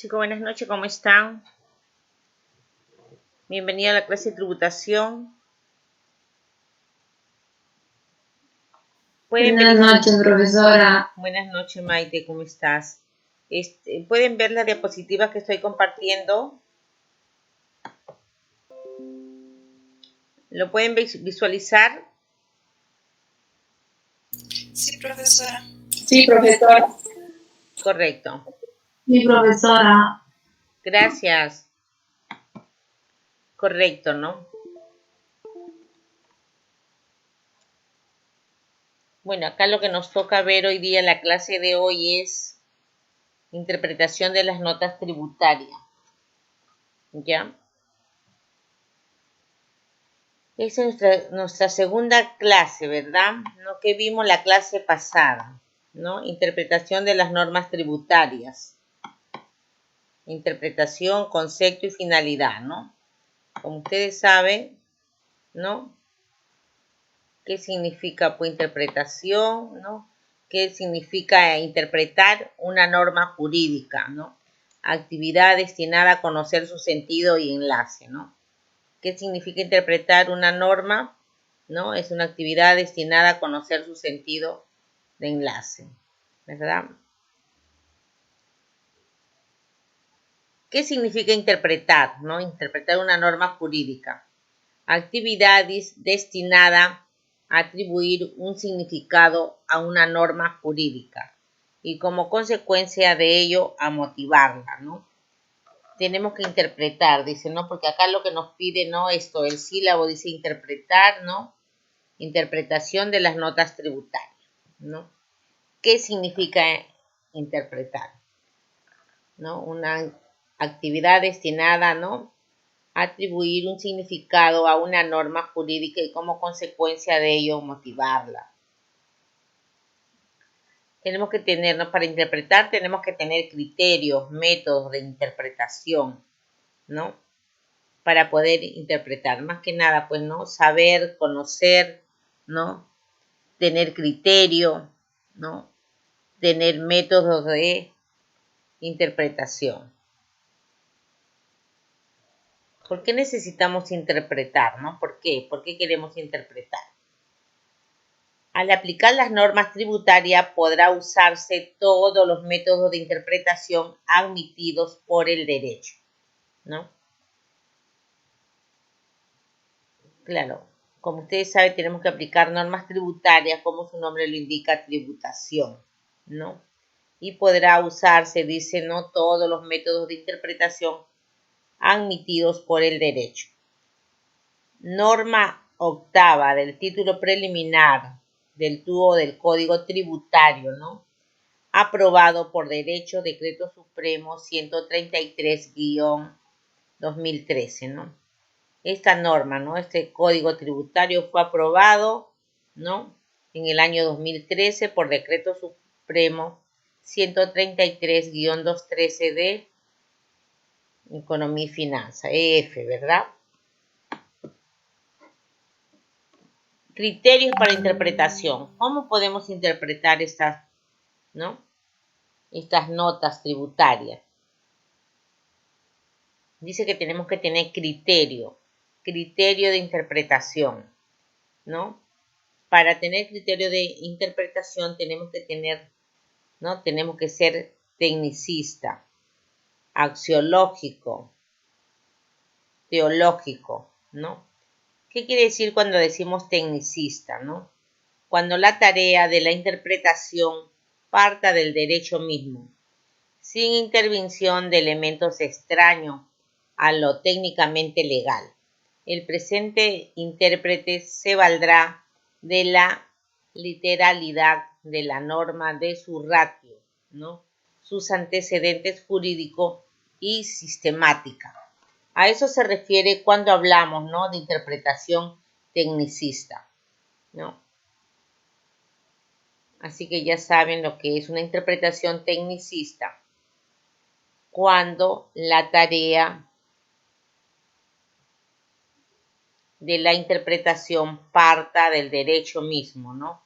Chicos, buenas noches, ¿cómo están? Bienvenido a la clase de tributación. Buenas noches, profesora. Buenas noches, Maite, ¿cómo estás? ¿Pueden ver las diapositivas que estoy compartiendo? ¿Lo pueden visualizar? Sí, profesora. Sí, profesora. Correcto. Sí, profesora. Gracias. Correcto, ¿no? Bueno, acá lo que nos toca ver hoy día en la clase de hoy es interpretación de las notas tributarias. ¿Ya? Esa es nuestra segunda clase, ¿verdad? ¿No? Que vimos la clase pasada, ¿no? Interpretación de las normas tributarias. Interpretación, concepto y finalidad, ¿no? Como ustedes saben, ¿no? ¿Qué significa pues interpretación, ¿no? ¿Qué significa interpretar una norma jurídica, ¿no? Actividad destinada a conocer su sentido y enlace, ¿no? ¿Qué significa interpretar una norma? ¿No? Es una actividad destinada a conocer su sentido de enlace, ¿verdad? ¿Qué significa interpretar? ¿No? Interpretar una norma jurídica. Actividad destinada a atribuir un significado a una norma jurídica y como consecuencia de ello a motivarla, ¿no? Tenemos que interpretar, dice, ¿no? Porque acá lo que nos pide, ¿no? Esto, el sílabo dice interpretar, ¿no? Interpretación de las notas tributarias, ¿no? ¿Qué significa interpretar? ¿No? Una actividad destinada, ¿no? A atribuir un significado a una norma jurídica y como consecuencia de ello motivarla. Tenemos que tener, ¿no? Para interpretar tenemos que tener criterios, métodos de interpretación, ¿no? Para poder interpretar, más que nada, pues, ¿no? Saber, conocer, ¿no? Tener criterio, ¿no? Tener métodos de interpretación. ¿Por qué necesitamos interpretar, no? ¿Por qué? ¿Por qué queremos interpretar? Al aplicar las normas tributarias podrá usarse todos los métodos de interpretación admitidos por el derecho, ¿no? Claro, como ustedes saben, tenemos que aplicar normas tributarias, como su nombre lo indica, tributación, ¿no? Y podrá usarse, dice, no todos los métodos de interpretación admitidos por el derecho. Norma octava del título preliminar del TUO del Código Tributario, ¿no? Aprobado por derecho Decreto Supremo 133-2013, ¿no? Esta norma, ¿no? Este Código Tributario fue aprobado, ¿no? En el año 2013 por Decreto Supremo 133-213 de Economía y Finanza, EF, ¿verdad? Criterios para interpretación. ¿Cómo podemos interpretar estas, ¿no? Estas notas tributarias? Dice que tenemos que tener criterio de interpretación, ¿no? Para tener criterio de interpretación tenemos que tener, ¿no? Tenemos que ser tecnicista, axiológico, teológico, ¿no? ¿Qué quiere decir cuando decimos tecnicista, no? Cuando la tarea de la interpretación parta del derecho mismo, sin intervención de elementos extraños a lo técnicamente legal. El presente intérprete se valdrá de la literalidad de la norma, de su ratio, ¿no? Sus antecedentes jurídicos y sistemática. A eso se refiere cuando hablamos, ¿no? De interpretación tecnicista, ¿no? Así que ya saben lo que es una interpretación tecnicista. Cuando la tarea de la interpretación parta del derecho mismo, ¿no?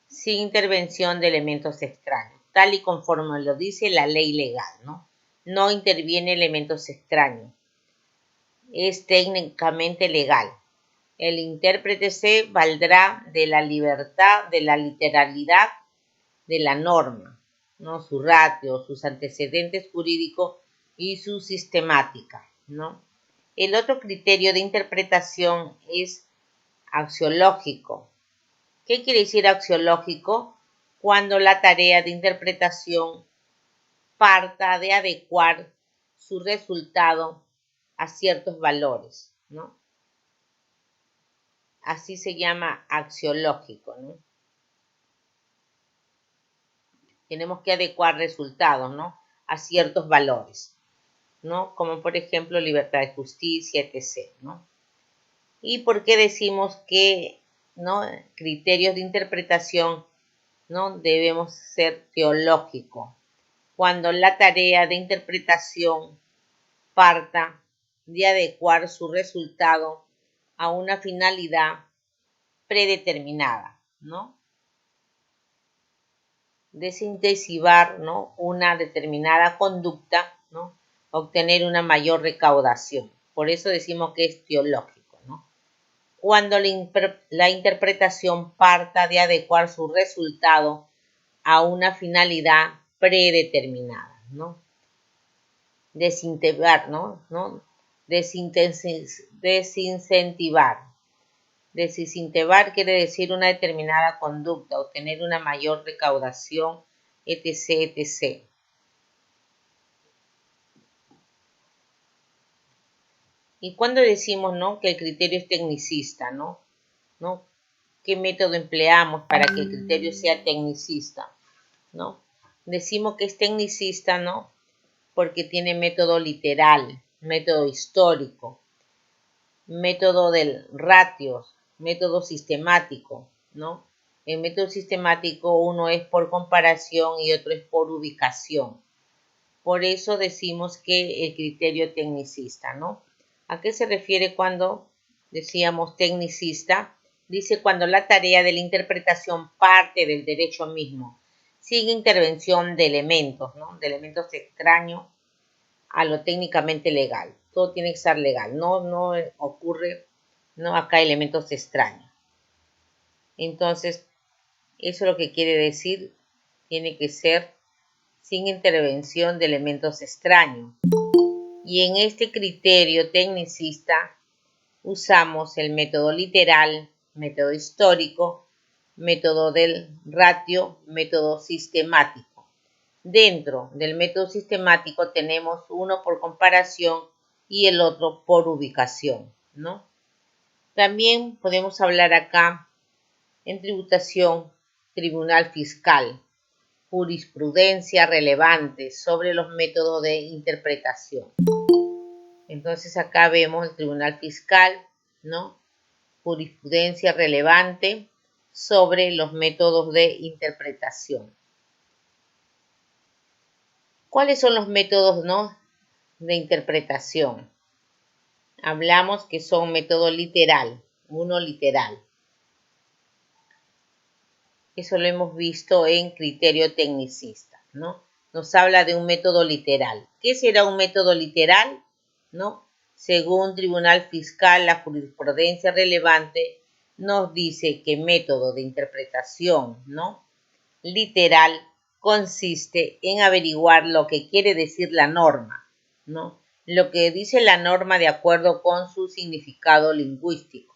Sin intervención de elementos extraños, tal y conforme lo dice la ley legal, ¿no? no interviene elementos extraños. Es técnicamente legal. El intérprete se valdrá de la libertad, de la literalidad de la norma, ¿no? Su ratio, sus antecedentes jurídicos y su sistemática, ¿no? El otro criterio de interpretación es axiológico. ¿Qué quiere decir axiológico? Cuando la tarea de interpretación parta de adecuar su resultado a ciertos valores, ¿no? Así se llama axiológico, ¿no? Tenemos que adecuar resultados, ¿no? A ciertos valores, ¿no? Como por ejemplo libertad de justicia, etc., ¿no? ¿Y por qué decimos que, ¿no? Criterios de interpretación, ¿no? Debemos ser teológicos? Cuando la tarea de interpretación parta de adecuar su resultado a una finalidad predeterminada, ¿no? De sintesivar, ¿no? Una determinada conducta, ¿no? Obtener una mayor recaudación. Por eso decimos que es teológico, ¿no? Cuando la interpretación parta de adecuar su resultado a una finalidad predeterminada, ¿no? Desincentivar, ¿no? Desincentivar. Desincentivar quiere decir una determinada conducta, obtener una mayor recaudación, etc., etc. Y cuando decimos, ¿no? Que el criterio es tecnicista, ¿no? ¿Qué método empleamos para que el criterio sea tecnicista, ¿no? Decimos que es tecnicista, ¿no? Porque tiene método literal, método histórico, método del ratios, método sistemático, ¿no? El método sistemático uno es por comparación y otro es por ubicación. Por eso decimos que el criterio tecnicista, ¿no? ¿A qué se refiere cuando decíamos tecnicista? Dice cuando la tarea de la interpretación parte del derecho mismo, sin intervención de elementos, ¿no? De elementos extraños a lo técnicamente legal. Todo tiene que ser legal, no ocurre, no acá elementos extraños. Entonces, eso es lo que quiere decir, tiene que ser sin intervención de elementos extraños. Y en este criterio tecnicista usamos el método literal, método histórico, método del ratio, método sistemático. Dentro del método sistemático tenemos uno por comparación y el otro por ubicación, ¿no? También podemos hablar acá en tributación, tribunal fiscal, jurisprudencia relevante sobre los métodos de interpretación. Entonces acá vemos el tribunal fiscal, ¿no? Jurisprudencia relevante sobre los métodos de interpretación. ¿Cuáles son los métodos, ¿no? De interpretación? Hablamos que son método literal, uno literal. Eso lo hemos visto en criterio tecnicista, ¿no? Nos habla de un método literal. ¿Qué será un método literal? ¿No? Según Tribunal Fiscal, la jurisprudencia relevante nos dice que método de interpretación, ¿no? Literal consiste en averiguar lo que quiere decir la norma, ¿no? Lo que dice la norma de acuerdo con su significado lingüístico,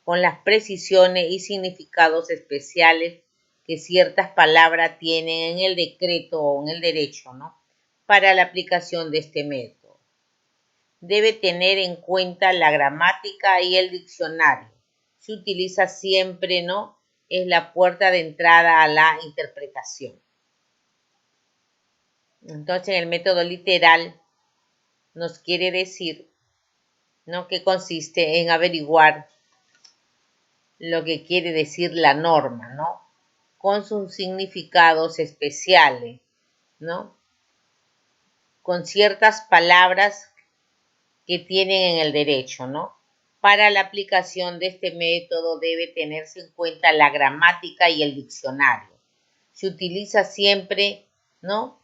con las precisiones y significados especiales que ciertas palabras tienen en el decreto o en el derecho, ¿no? Para la aplicación de este método. Debe tener en cuenta la gramática y el diccionario. Se utiliza siempre, ¿no? Es la puerta de entrada a la interpretación. Entonces, el método literal nos quiere decir, ¿no? Que consiste en averiguar lo que quiere decir la norma, ¿no? Con sus significados especiales, ¿no? Con ciertas palabras que tienen en el derecho, ¿no? Para la aplicación de este método debe tenerse en cuenta la gramática y el diccionario. Se utiliza siempre, ¿no?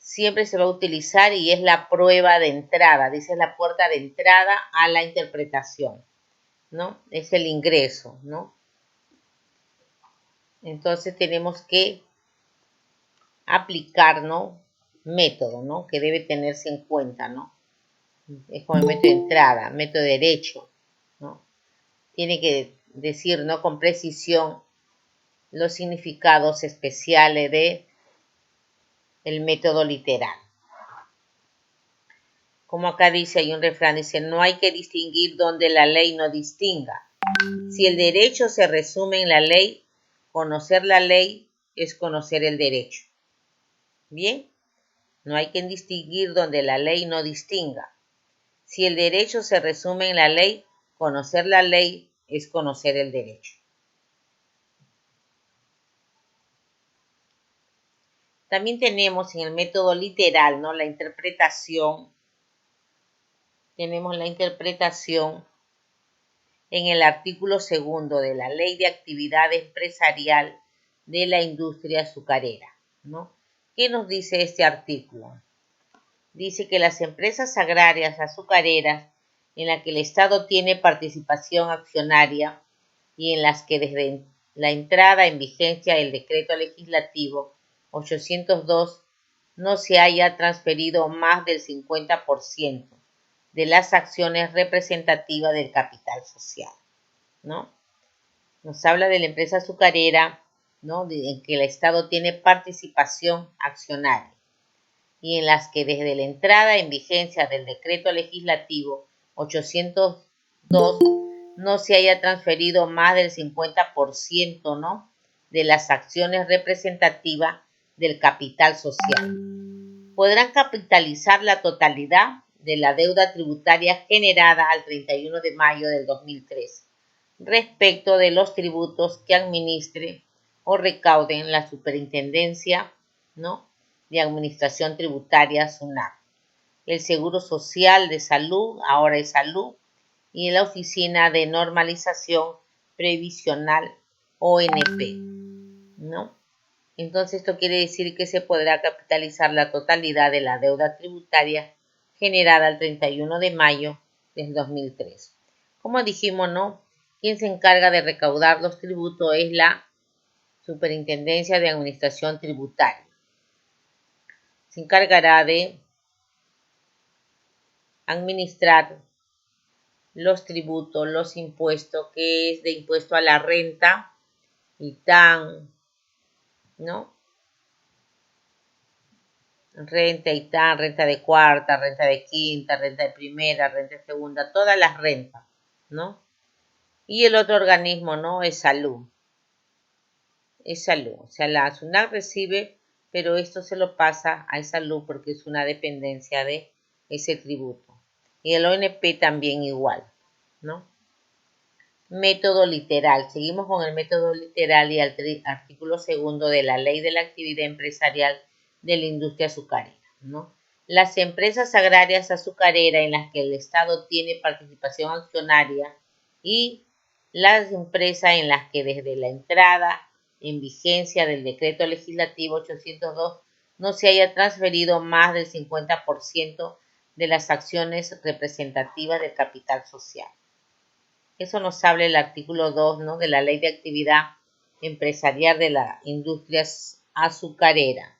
siempre se va a utilizar y es la prueba de entrada, dice la puerta de entrada a la interpretación, ¿no? Es el ingreso, ¿no? Entonces tenemos que aplicar, ¿no? Método, ¿no? Que debe tenerse en cuenta, ¿no? Es como el método de entrada, método de derecho, ¿no? Tiene que decir, ¿no? Con precisión los significados especiales de el método literal. Como acá dice, hay un refrán, dice, no hay que distinguir donde la ley no distinga. Si el derecho se resume en la ley, conocer la ley es conocer el derecho. Bien, no hay que distinguir donde la ley no distinga. Si el derecho se resume en la ley, conocer la ley es conocer el derecho. También tenemos en el método literal, ¿no? La interpretación. Tenemos la interpretación en el artículo 2 de la Ley de Actividad Empresarial de la Industria Azucarera, ¿no? ¿Qué nos dice este artículo? Dice que las empresas agrarias azucareras en las que el Estado tiene participación accionaria y en las que desde la entrada en vigencia del decreto legislativo 802 no se haya transferido más del 50% de las acciones representativas del capital social, ¿no? Nos habla de la empresa azucarera, ¿no? En que el Estado tiene participación accionaria y en las que desde la entrada en vigencia del decreto legislativo 802 no se haya transferido más del 50%, ¿no? De las acciones representativas del capital social. Podrán capitalizar la totalidad de la deuda tributaria generada al 31 de mayo del 2003 respecto de los tributos que administre o recauden la Superintendencia, ¿no? de Administración Tributaria SUNAT, el Seguro Social de Salud, ahora es Salud, y la Oficina de Normalización Previsional ONP, ¿no? Entonces esto quiere decir que se podrá capitalizar la totalidad de la deuda tributaria generada el 31 de mayo del 2003. Como dijimos, ¿no? Quien se encarga de recaudar los tributos es la Superintendencia de Administración Tributaria. Se encargará de administrar los tributos, los impuestos, que es de impuesto a la renta, ITAN, ¿no? Renta ITAN, renta de cuarta, renta de quinta, renta de primera, renta de segunda, todas las rentas, ¿no? Y el otro organismo, ¿no? Es salud. Es salud. O sea, la SUNAT recibe, pero esto se lo pasa a salud porque es una dependencia de ese tributo. Y el ONP también igual, ¿no? Método literal. Seguimos con el método literal y el artículo 2 de la Ley de la Actividad Empresarial de la Industria Azucarera, ¿no? Las empresas agrarias azucareras en las que el Estado tiene participación accionaria y las empresas en las que desde la entrada en vigencia del decreto legislativo 802 no se haya transferido más del 50% de las acciones representativas del capital social. Eso nos habla el artículo 2, ¿no? de la Ley de Actividad Empresarial de la Industria Azucarera.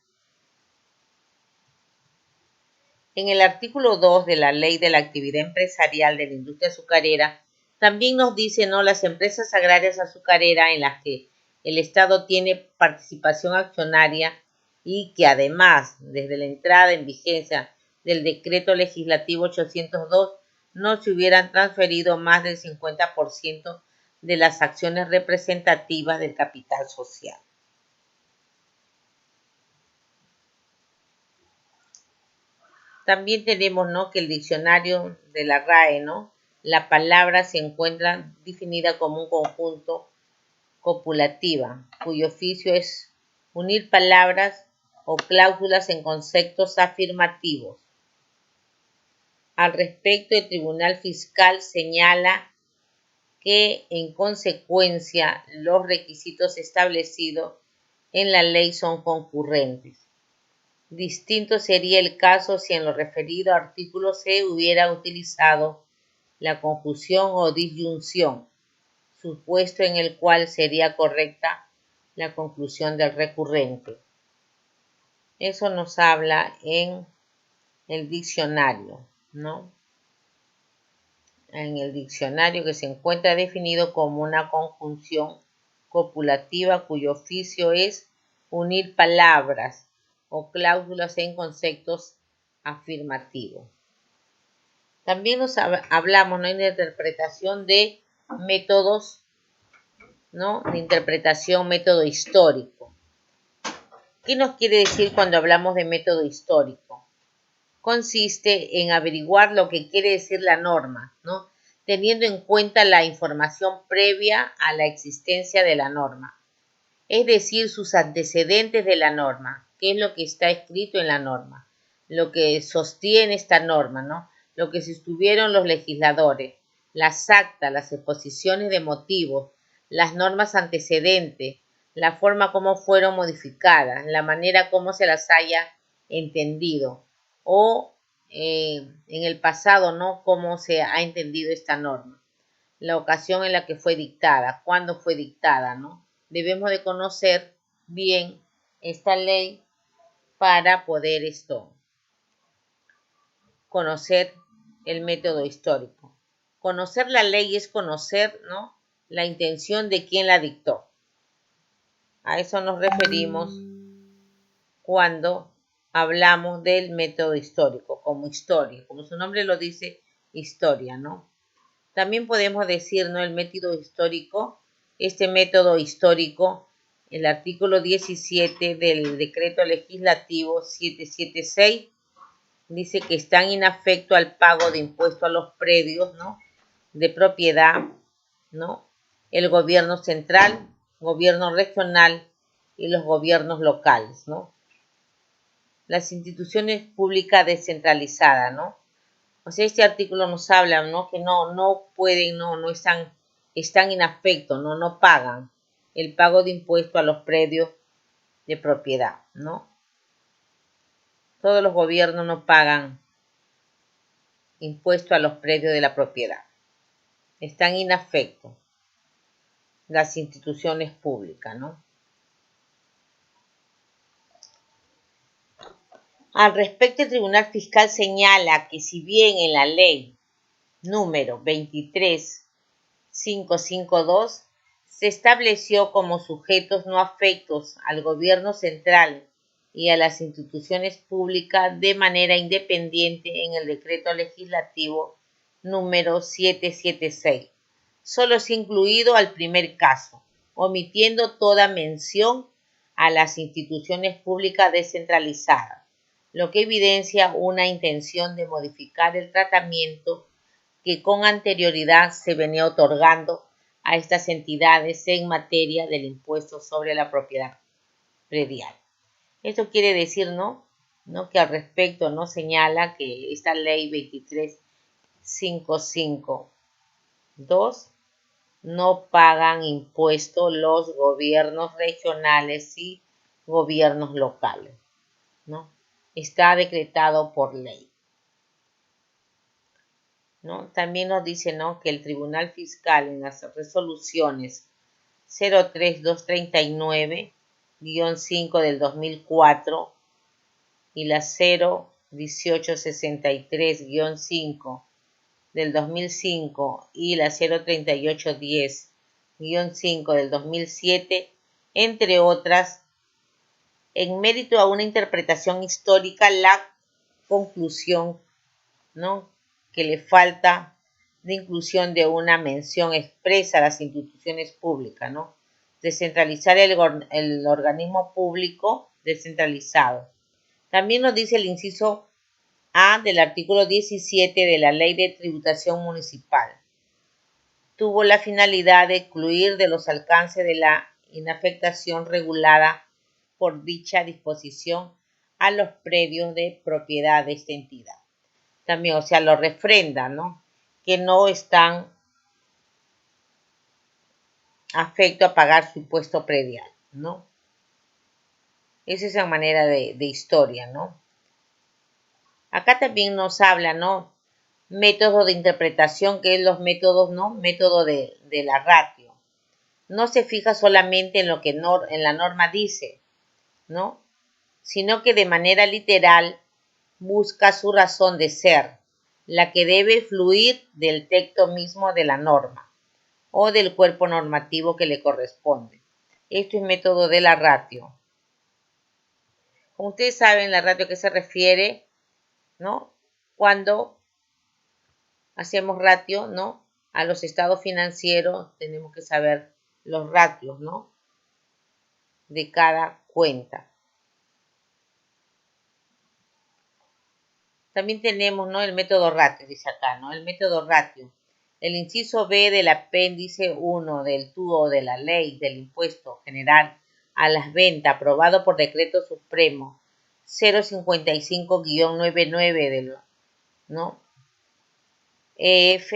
En el artículo 2 de la Ley de la Actividad Empresarial de la Industria Azucarera también nos dice, ¿no? las empresas agrarias azucareras en las que el Estado tiene participación accionaria y que además, desde la entrada en vigencia del decreto legislativo 802, no se hubieran transferido más del 50% de las acciones representativas del capital social. También tenemos, ¿no? que el diccionario de la RAE, ¿no? la palabra se encuentra definida como un conjunto copulativa, cuyo oficio es unir palabras o cláusulas en conceptos afirmativos. Al respecto, el Tribunal Fiscal señala que, en consecuencia, los requisitos establecidos en la ley son concurrentes. Distinto sería el caso si en lo referido artículo se hubiera utilizado la conjunción o disyunción, supuesto en el cual sería correcta la conclusión del recurrente. Eso nos habla en el diccionario, ¿no? En el diccionario, que se encuentra definido como una conjunción copulativa cuyo oficio es unir palabras o cláusulas en conceptos afirmativos. También hablamos, ¿no?, en la interpretación de métodos, ¿no?, de interpretación, método histórico. ¿Qué nos quiere decir cuando hablamos de método histórico? Consiste en averiguar lo que quiere decir la norma, ¿no?, teniendo en cuenta la información previa a la existencia de la norma, es decir, sus antecedentes de la norma, qué es lo que está escrito en la norma, lo que sostiene esta norma, ¿no?, lo que sostuvieron los legisladores, las actas, las exposiciones de motivos, las normas antecedentes, la forma como fueron modificadas, la manera como se las haya entendido, o en el pasado, ¿no?, cómo se ha entendido esta norma, la ocasión en la que fue dictada, cuándo fue dictada, ¿no? Debemos de conocer bien esta ley para poder conocer el método histórico. Conocer la ley es conocer, ¿no?, la intención de quien la dictó. A eso nos referimos cuando hablamos del método histórico, como historia, como su nombre lo dice, historia, ¿no? También podemos decir, ¿no?, el método histórico, este método histórico, el artículo 17 del decreto legislativo 776, dice que están inafecto al pago de impuesto a los predios, ¿no?, de propiedad, ¿no?, el gobierno central, gobierno regional y los gobiernos locales, ¿no? Las instituciones públicas descentralizadas, ¿no? O sea, este artículo nos habla, ¿no?, que no pueden, no están inafectos, no pagan el pago de impuesto a los predios de propiedad, ¿no? Todos los gobiernos no pagan impuesto a los predios de la propiedad. Están inafectos las instituciones públicas, ¿no? Al respecto, el Tribunal Fiscal señala que si bien en la ley número 23552 se estableció como sujetos no afectos al gobierno central y a las instituciones públicas de manera independiente en el decreto legislativo número 776, solo se ha incluido al primer caso, omitiendo toda mención a las instituciones públicas descentralizadas, lo que evidencia una intención de modificar el tratamiento que con anterioridad se venía otorgando a estas entidades en materia del impuesto sobre la propiedad predial. Esto quiere decir, ¿no?, que al respecto no señala que esta ley 23552 no pagan impuesto los gobiernos regionales y gobiernos locales, ¿no? Está decretado por ley, ¿no? También nos dice, ¿no?, que el Tribunal Fiscal en las resoluciones 03239-5 del 2004 y la 01863-5 del 2005 y la 03810-5 del 2007, entre otras, en mérito a una interpretación histórica, la conclusión, ¿no?, que le falta de inclusión de una mención expresa a las instituciones públicas, ¿no? Descentralizar el organismo público descentralizado. También nos dice el inciso A del artículo 17 de la Ley de Tributación Municipal. Tuvo la finalidad de excluir de los alcances de la inafectación regulada por dicha disposición a los predios de propiedad de esta entidad. También, o sea, lo refrenda, ¿no?, que no están afectos a pagar su impuesto predial, ¿no? Esa es la manera de historia, ¿no? Acá también nos habla, ¿no? Método de interpretación, que es los métodos, ¿no? Método de la ratio. No se fija solamente en lo que en la norma dice, ¿no? Sino que de manera literal busca su razón de ser, la que debe fluir del texto mismo de la norma o del cuerpo normativo que le corresponde. Esto es método de la ratio. Como ustedes saben, la ratio a qué se refiere, ¿no? Cuando hacemos ratio, ¿no? A los estados financieros tenemos que saber los ratios, ¿no? De cada cuenta. También tenemos, ¿no? El método ratio, dice acá, ¿no? El método ratio. El inciso B del apéndice 1 del TUO de la ley del impuesto general a las ventas aprobado por decreto supremo 055-99 del, ¿no? EF,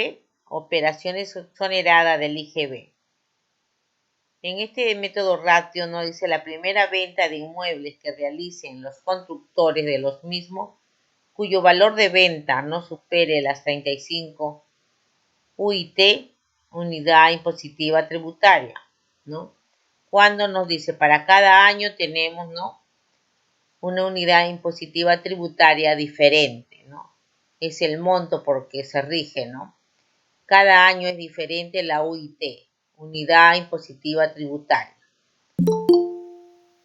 operaciones exoneradas del IGB. En este método ratio nos dice la primera venta de inmuebles que realicen los constructores de los mismos, cuyo valor de venta no supere las 35 UIT, unidad impositiva tributaria, ¿no? Cuando nos dice para cada año tenemos, ¿no? Una unidad impositiva tributaria diferente, ¿no? Es el monto por que se rige, ¿no? Cada año es diferente la UIT, unidad impositiva tributaria.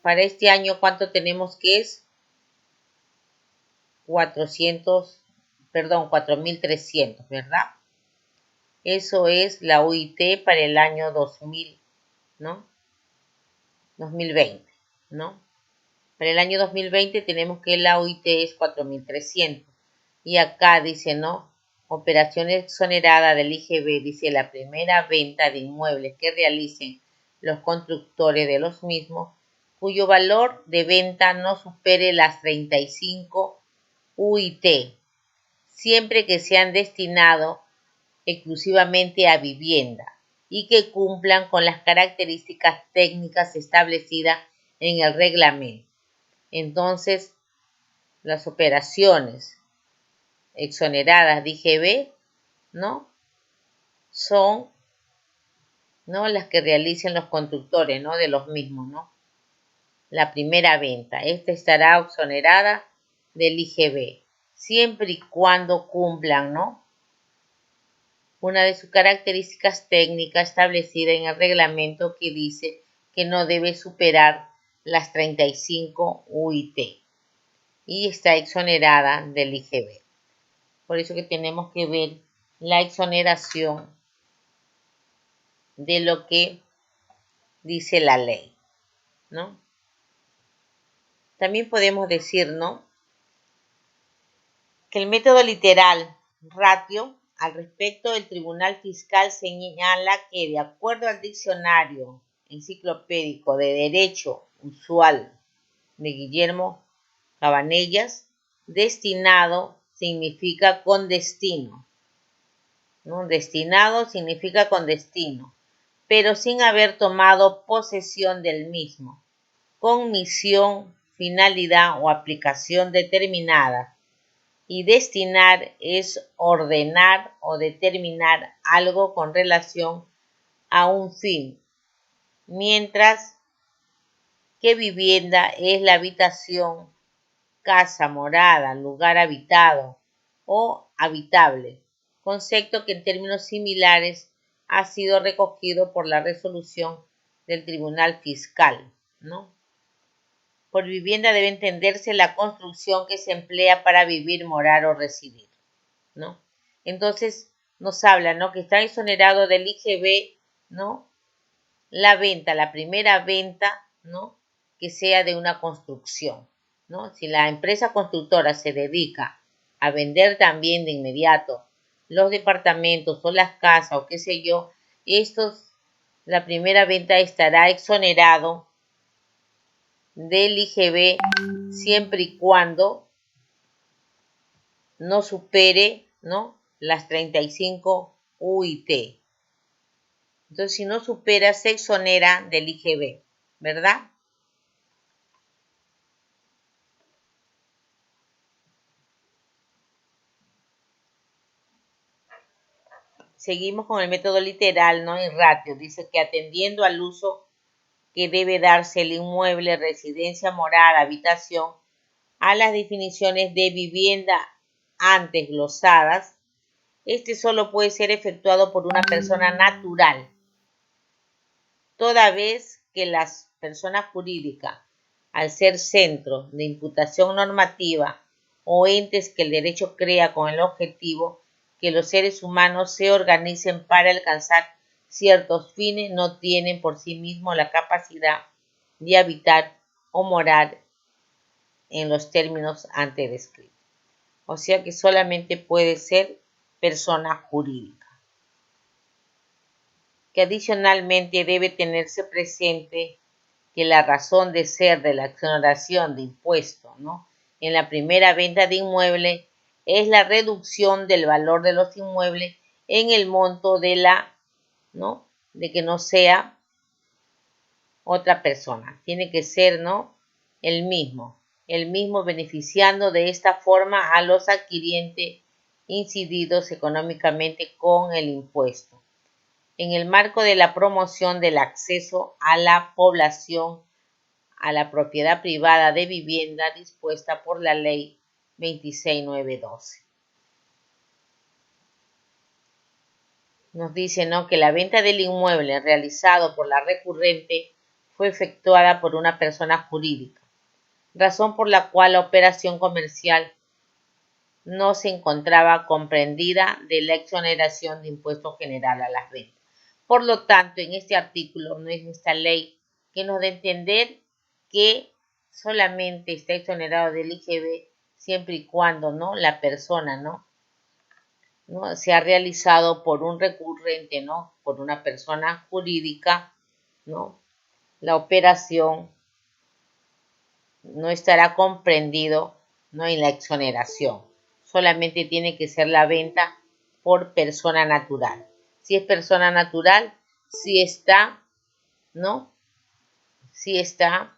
Para este año, ¿cuánto tenemos que es? 4.300, ¿verdad? Eso es la UIT para el año 2000, ¿no? 2020, ¿no? Para el año 2020 tenemos que la UIT es 4.300. Y acá dice, ¿no? Operación exonerada del IGB, dice la primera venta de inmuebles que realicen los constructores de los mismos, cuyo valor de venta no supere las 35 UIT, siempre que sean destinados exclusivamente a vivienda y que cumplan con las características técnicas establecidas en el reglamento. Entonces, las operaciones exoneradas de IGB, ¿no? Son, ¿no? Las que realicen los constructores, ¿no? De los mismos, ¿no? La primera venta. Esta estará exonerada del IGB, siempre y cuando cumplan, ¿no? Una de sus características técnicas establecida en el reglamento que dice que no debe superar las 35 UIT y está exonerada del IGB. Por eso que tenemos que ver la exoneración de lo que dice la ley, ¿no? También podemos decir, ¿no? Que el método literal ratio, al respecto, el Tribunal Fiscal señala que de acuerdo al diccionario enciclopédico de Derecho Usual de Guillermo Cabanellas, destinado significa con destino, ¿no? Destinado significa con destino, pero sin haber tomado posesión del mismo, con misión, finalidad o aplicación determinada. Y destinar es ordenar o determinar algo con relación a un fin, mientras que vivienda es la habitación, casa, morada, lugar habitado o habitable, concepto que en términos similares ha sido recogido por la resolución del Tribunal Fiscal, ¿no? Por vivienda debe entenderse la construcción que se emplea para vivir, morar o residir, ¿no? Entonces nos habla, ¿no? Que está exonerado del IGB, ¿no? La venta, la primera venta, ¿no? Que sea de una construcción, ¿no? Si la empresa constructora se dedica a vender también de inmediato los departamentos o las casas o qué sé yo, la primera venta estará exonerado del IGB siempre y cuando no supere, ¿no? Las 35 UIT. Entonces, si no supera, se exonera del IGB, ¿verdad? seguimos con el método literal, ¿no? Y ratio. Dice que atendiendo al uso que debe darse el inmueble, residencia, morada, habitación, a las definiciones de vivienda antes glosadas, este solo puede ser efectuado por una persona natural, toda vez que las personas jurídicas, al ser centros de imputación normativa o entes que el derecho crea con el objetivo que los seres humanos se organicen para alcanzar ciertos fines, no tienen por sí mismos la capacidad de habitar o morar en los términos antes descritos. O sea que solamente puede ser persona jurídica. Que adicionalmente debe tenerse presente que la razón de ser de la exoneración de impuestos, ¿no? En la primera venta de inmueble es la reducción del valor de los inmuebles en el monto de la, ¿no? De que no sea otra persona. Tiene que ser, ¿no? El mismo beneficiando de esta forma a los adquirientes incididos económicamente con el impuesto. En el marco de la promoción del acceso a la población a la propiedad privada de vivienda dispuesta por la Ley 26912. Nos dice, ¿no?, que la venta del inmueble realizado por la recurrente fue efectuada por una persona jurídica, razón por la cual la operación comercial no se encontraba comprendida de la exoneración de impuesto general a las ventas. Por lo tanto, en este artículo, no es esta ley que nos da a entender que solamente está exonerado del IGB siempre y cuando, ¿no?, la persona, ¿no?, se ha realizado por un recurrente, ¿no?, por una persona jurídica, ¿no?, la operación no estará comprendido, ¿no?, en la exoneración. Solamente tiene que ser la venta por persona natural. Si es persona natural, sí está, ¿no?, sí está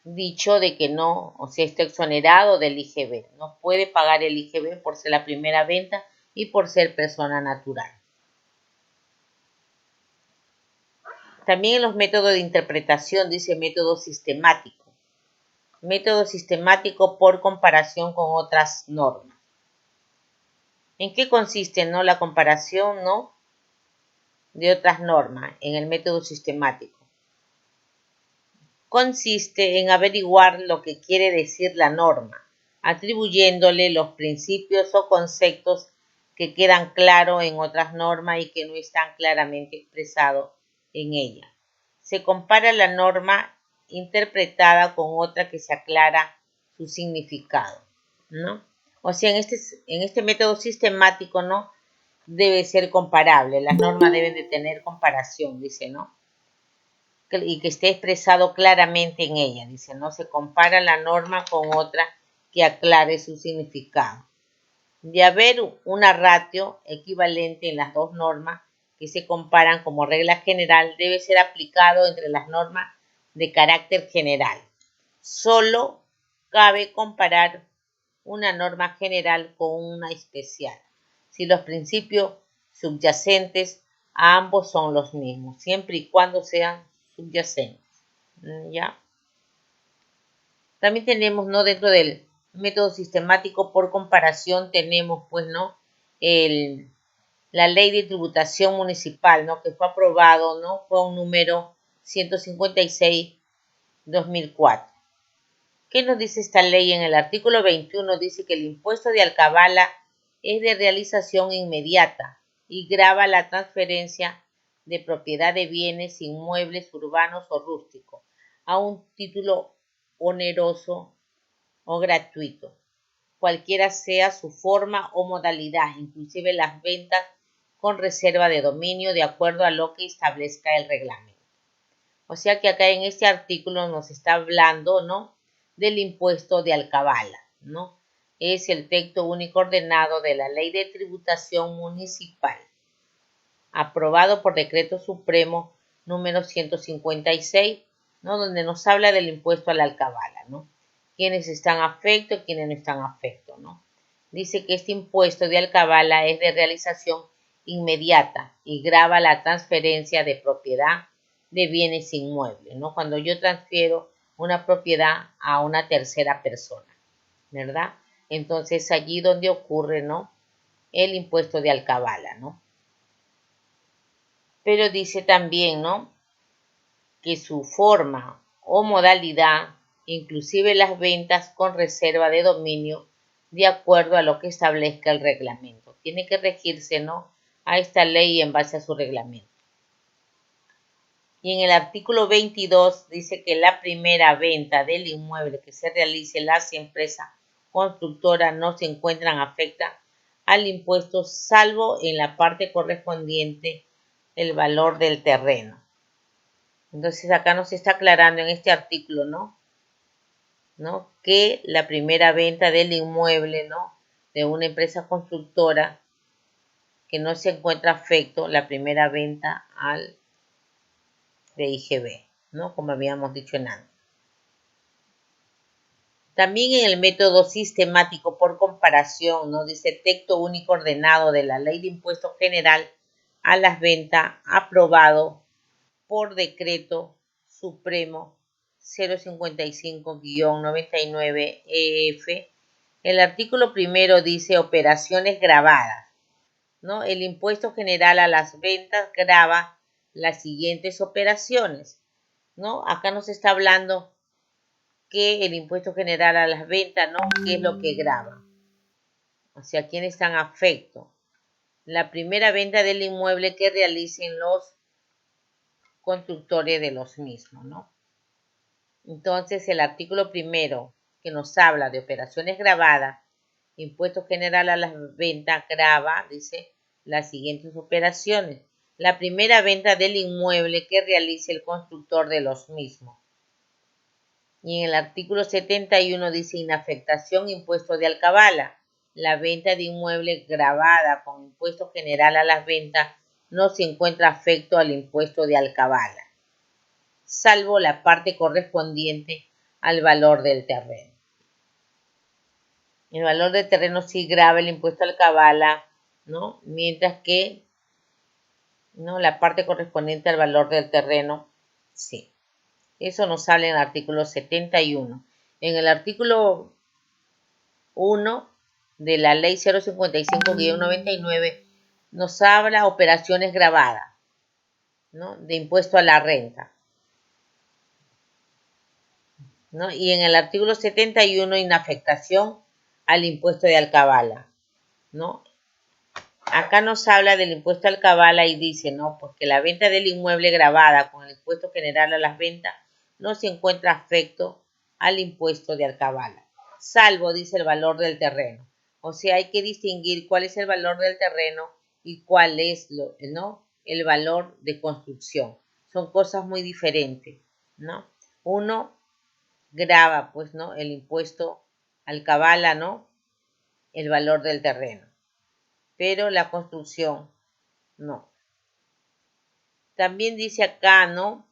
dicho de que no, o sea, está exonerado del IGB. No puede pagar el IGB por ser la primera venta y por ser persona natural. También en los métodos de interpretación dice método sistemático. Método sistemático por comparación con otras normas. ¿En qué consiste, no, la comparación, no, de otras normas en el método sistemático? Consiste en averiguar lo que quiere decir la norma, atribuyéndole los principios o conceptos que quedan claros en otras normas y que no están claramente expresados en ella. Se compara la norma interpretada con otra que se aclara su significado, ¿no? O sea, en este método sistemático, ¿no?, debe ser comparable. Las normas deben de tener comparación, dice, ¿no?, y que esté expresado claramente en ella. Dice, no se compara la norma con otra que aclare su significado. De haber una ratio equivalente en las dos normas que se comparan como regla general, debe ser aplicado entre las normas de carácter general. Solo cabe comparar una norma general con una especial, si los principios subyacentes a ambos son los mismos, siempre y cuando sean subyacentes, ¿ya? También tenemos, ¿no?, dentro del método sistemático por comparación, tenemos, pues, ¿no?, la ley de tributación municipal, ¿no?, que fue aprobado, ¿no?, con número 156/2004. ¿Qué nos dice esta ley? En el artículo 21 dice que el impuesto de alcabala es de realización inmediata y grava la transferencia de propiedad de bienes inmuebles urbanos o rústicos a un título oneroso o gratuito, cualquiera sea su forma o modalidad, inclusive las ventas con reserva de dominio, de acuerdo a lo que establezca el reglamento. O sea que acá en este artículo nos está hablando, ¿no?, del impuesto de alcabala, ¿no? Es el texto único ordenado de la Ley de Tributación Municipal, aprobado por Decreto Supremo número 156, ¿no?, donde nos habla del impuesto a la alcabala, ¿no? Quiénes están afectos, quiénes no están afectos, ¿no? Dice que este impuesto de alcabala es de realización inmediata y grava la transferencia de propiedad de bienes inmuebles, ¿no? Cuando yo transfiero una propiedad a una tercera persona, ¿verdad? Entonces allí donde ocurre, ¿no? El impuesto de alcabala, ¿no? Pero dice también, ¿no? Que su forma o modalidad, inclusive las ventas con reserva de dominio, de acuerdo a lo que establezca el reglamento. Tiene que regirse, ¿no? A esta ley y en base a su reglamento. Y en el artículo 22 dice que la primera venta del inmueble que se realice en las empresas constructoras no se encuentran afectas al impuesto, salvo en la parte correspondiente el valor del terreno. Entonces acá nos está aclarando en este artículo, ¿no? Que la primera venta del inmueble, ¿no? De una empresa constructora que no se encuentra afecto la primera venta al de IGB, ¿no? Como habíamos dicho en antes. También en el método sistemático por comparación, ¿no? Dice texto único ordenado de la Ley de Impuesto General a las Ventas aprobado por decreto supremo 055-99 EF. El artículo primero dice operaciones grabadas, ¿no? El impuesto general a las ventas grava las siguientes operaciones, ¿no? Acá nos está hablando que el impuesto general a las ventas, ¿no? ¿Qué es lo que grava? O sea, ¿quiénes están afectos? La primera venta del inmueble que realicen los constructores de los mismos, ¿no? Entonces, el artículo primero que nos habla de operaciones grabadas, impuesto general a las ventas grava, dice, las siguientes operaciones. La primera venta del inmueble que realice el constructor de los mismos. Y en el artículo 71 dice inafectación impuesto de alcabala. La venta de inmueble grabada con impuesto general a las ventas no se encuentra afecto al impuesto de alcabala, salvo la parte correspondiente al valor del terreno. El valor del terreno sí grava el impuesto al alcabala, ¿no? Mientras que, ¿no? La parte correspondiente al valor del terreno, sí. Eso nos habla en el artículo 71. En el artículo 1 de la ley 055-99 nos habla operaciones grabadas, ¿no? De impuesto a la renta, ¿no? Y en el artículo 71 inafectación al impuesto de alcabala, ¿no? Acá nos habla del impuesto al alcabala y dice, ¿no? Porque la venta del inmueble grabada con el impuesto general a las ventas no se encuentra afecto al impuesto de alcabala, salvo, dice, el valor del terreno. O sea, hay que distinguir cuál es el valor del terreno y cuál es, ¿no? El valor de construcción. Son cosas muy diferentes, ¿no? Uno grava, pues, ¿no? El impuesto alcabala, ¿no? El valor del terreno, pero la construcción no. También dice acá, ¿no?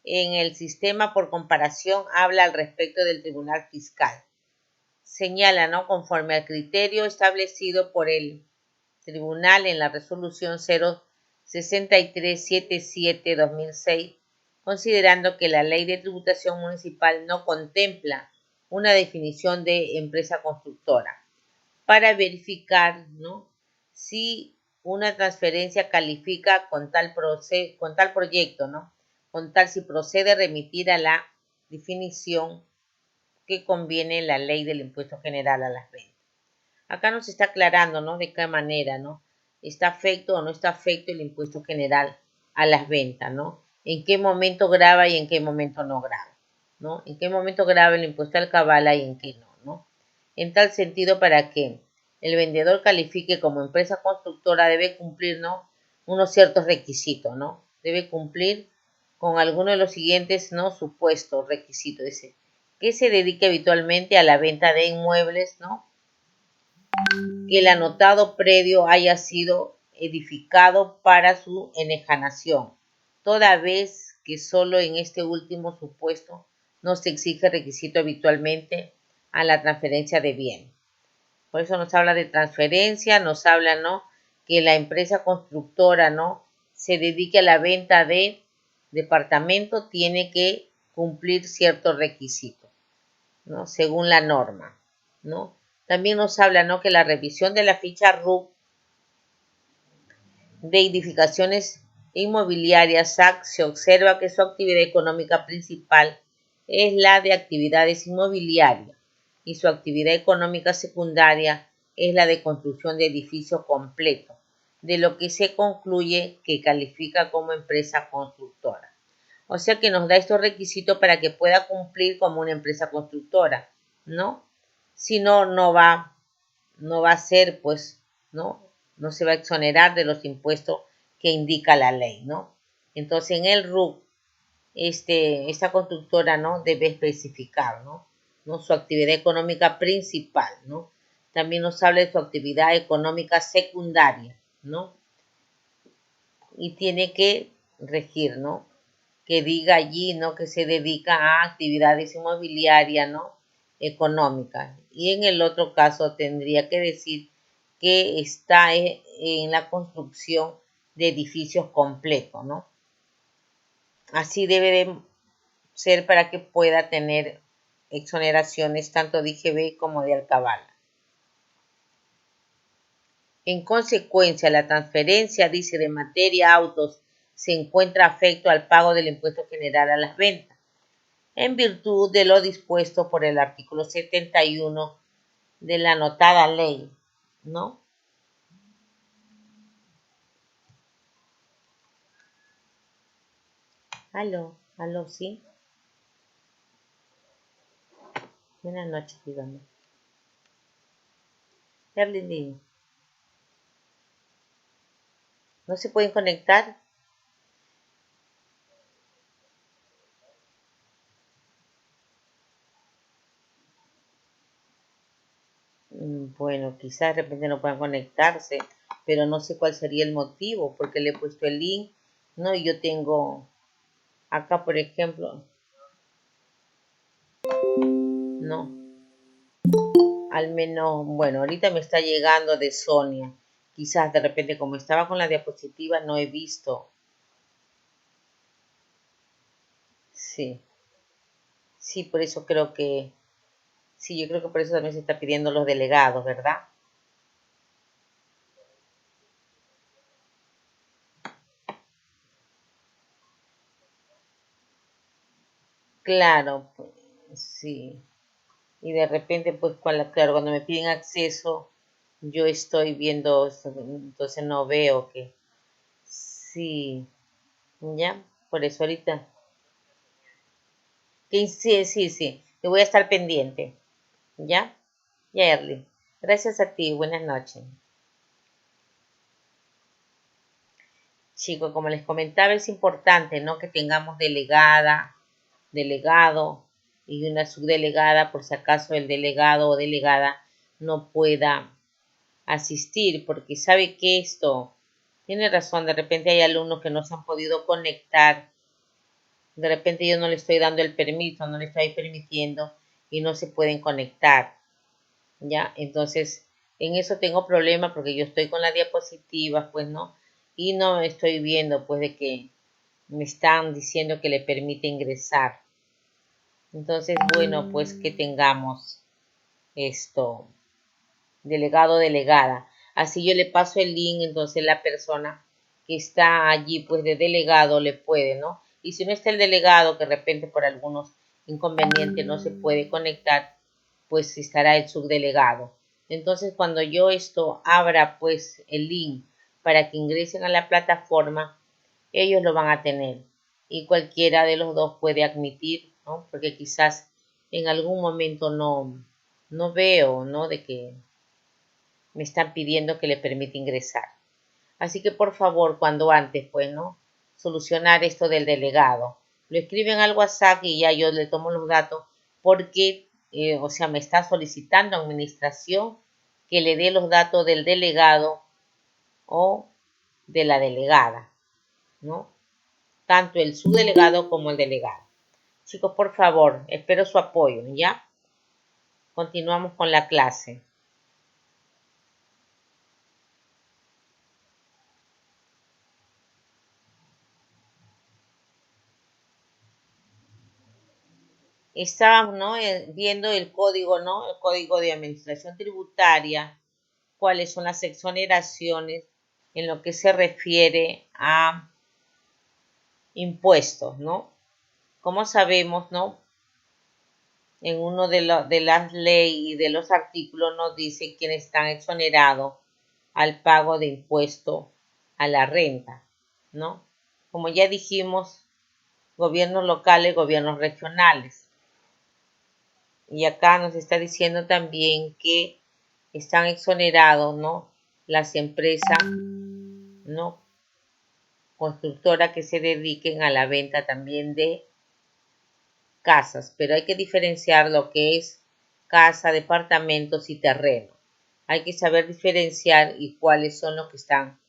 En el sistema por comparación habla al respecto del Tribunal Fiscal. Señala, ¿no? Conforme al criterio establecido por el Tribunal en la resolución 06377-2006, considerando que la Ley de Tributación Municipal no contempla una definición de empresa constructora, para verificar, ¿no? Si una transferencia califica con tal proyecto, ¿no? Con tal si procede a remitir a la definición que conviene la ley del impuesto general a las ventas. Acá nos está aclarando, ¿no? De qué manera, ¿no? Está afecto o no está afecto el impuesto general a las ventas, ¿no? En qué momento grava y en qué momento no grava, ¿no? En qué momento grava el impuesto al cabala y en qué no, ¿no? En tal sentido, para que el vendedor califique como empresa constructora debe cumplir, ¿no? Unos ciertos requisitos, ¿no? Debe cumplir con alguno de los siguientes, ¿no? Supuestos requisitos. Dice, que se dedique habitualmente a la venta de inmuebles, ¿no? Que el anotado predio haya sido edificado para su enejanación, toda vez que solo en este último supuesto no se exige requisito habitualmente a la transferencia de bien. Por eso nos habla de transferencia, nos habla, ¿no? que la empresa constructora, ¿no?, se dedique a la venta de departamento, tiene que cumplir ciertos requisitos, ¿no?, según la norma, ¿no? También nos habla, ¿no?, que la revisión de la ficha RUC de edificaciones inmobiliarias SAC se observa que su actividad económica principal es la de actividades inmobiliarias y su actividad económica secundaria es la de construcción de edificios completos, de lo que se concluye que califica como empresa constructora. O sea que nos da estos requisitos para que pueda cumplir como una empresa constructora, ¿no? Si no, no va a ser, pues, no se va a exonerar de los impuestos que indica la ley, ¿no? Entonces, en el RUC, esta constructora, ¿no?, debe especificar, ¿no?, su actividad económica principal, ¿no? También nos habla de su actividad económica secundaria, ¿no? Y tiene que regir, ¿no?, que diga allí, ¿no?, que se dedica a actividades inmobiliarias, ¿no?, económicas. Y en el otro caso tendría que decir que está en la construcción de edificios completos, ¿no? Así debe de ser para que pueda tener exoneraciones tanto de IGB como de Alcabala. En consecuencia, la transferencia, dice, de materia a autos se encuentra afecto al pago del impuesto general a las ventas, en virtud de lo dispuesto por el artículo 71 de la anotada ley, ¿no? Aló, sí. Buenas noches, dígame. Erlindín, ¿no se pueden conectar? Bueno, quizás de repente no puedan conectarse, pero no sé cuál sería el motivo, porque le he puesto el link, ¿no? Y yo tengo acá, por ejemplo, no, al menos, bueno, ahorita me está llegando de Sonia. Quizás de repente, como estaba con la diapositiva, no he visto. Sí, sí, por eso creo que, sí, yo creo que por eso también se está pidiendo los delegados, ¿verdad? Claro, pues, sí. Y de repente, pues, claro, cuando me piden acceso, yo estoy viendo, entonces no veo que, sí, ya, por eso ahorita, que sí, sí, sí, que voy a estar pendiente, ¿ya? Ya, Erly. Gracias a ti, buenas noches. Chicos, como les comentaba, es importante, ¿no?, que tengamos delegado y una subdelegada, por si acaso el delegado o delegada no pueda asistir, porque sabe que esto tiene razón, de repente hay alumnos que no se han podido conectar, de repente yo no le estoy dando el permiso, no le estoy permitiendo y no se pueden conectar, ¿ya? Entonces, en eso tengo problema porque yo estoy con la diapositiva, pues, ¿no? Y no estoy viendo, pues, de que me están diciendo que le permite ingresar. Entonces, bueno, pues que tengamos esto, delegado o delegada. Así yo le paso el link, entonces la persona que está allí, pues de delegado, le puede, ¿no? Y si no está el delegado, que de repente por algunos inconvenientes no se puede conectar, pues estará el subdelegado. Entonces, cuando yo esto abra, pues el link para que ingresen a la plataforma, ellos lo van a tener. Y cualquiera de los dos puede admitir, ¿no? Porque quizás en algún momento no veo, ¿no?, de que me están pidiendo que le permita ingresar. Así que por favor, cuando antes, pues, ¿no?, solucionar esto del delegado. Lo escriben al WhatsApp y ya yo le tomo los datos porque, o sea, me está solicitando administración que le dé los datos del delegado o de la delegada, ¿no? Tanto el subdelegado como el delegado. Chicos, por favor, espero su apoyo, ¿ya? Continuamos con la clase. estábamos, ¿no? Viendo el código, ¿no? El código de administración tributaria, cuáles son las exoneraciones en lo que se refiere a impuestos, ¿no? Como sabemos, ¿no? En uno de las leyes y de los artículos nos dice quiénes están exonerados al pago de impuesto a la renta, ¿no? Como ya dijimos, gobiernos locales, gobiernos regionales. Y acá nos está diciendo también que están exonerados, ¿no? Las empresas, ¿no? Constructoras que se dediquen a la venta también de casas, pero hay que diferenciar lo que es casa, departamentos y terreno. Hay que saber diferenciar y cuáles son los que están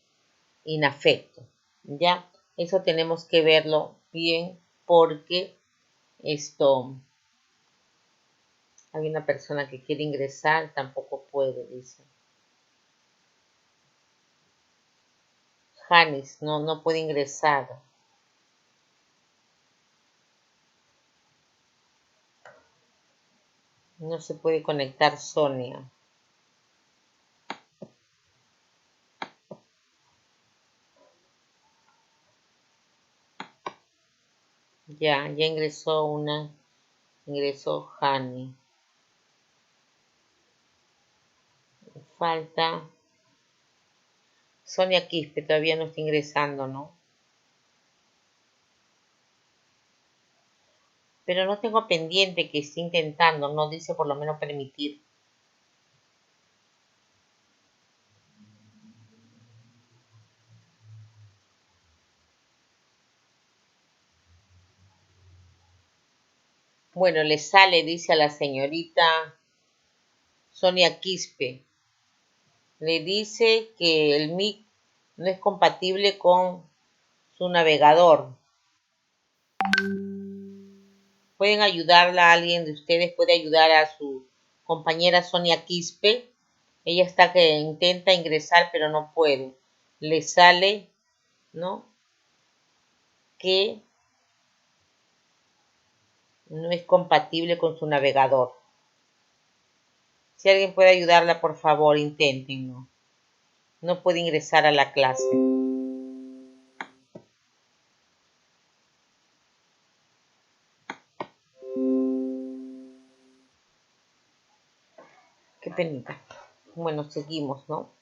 inafectos, ¿ya? Eso tenemos que verlo bien porque esto, hay una persona que quiere ingresar, tampoco puede, dice. Janis, no puede ingresar. No se puede conectar Sonia. Ya ingresó una. Ingresó Hani. Falta Sonia Quispe, todavía no está ingresando, ¿no? Pero no tengo pendiente que esté intentando, no dice por lo menos permitir. Bueno, le sale, dice a la señorita Sonia Quispe. Le dice que el MIC no es compatible con su navegador. ¿Pueden ayudarla? ¿Alguien de ustedes puede ayudar a su compañera Sonia Quispe? Ella está que intenta ingresar pero no puede. Le sale, ¿no? Que no es compatible con su navegador. Si alguien puede ayudarla, por favor, inténtenlo. No puede ingresar a la clase. Qué penita. Bueno, seguimos, ¿no?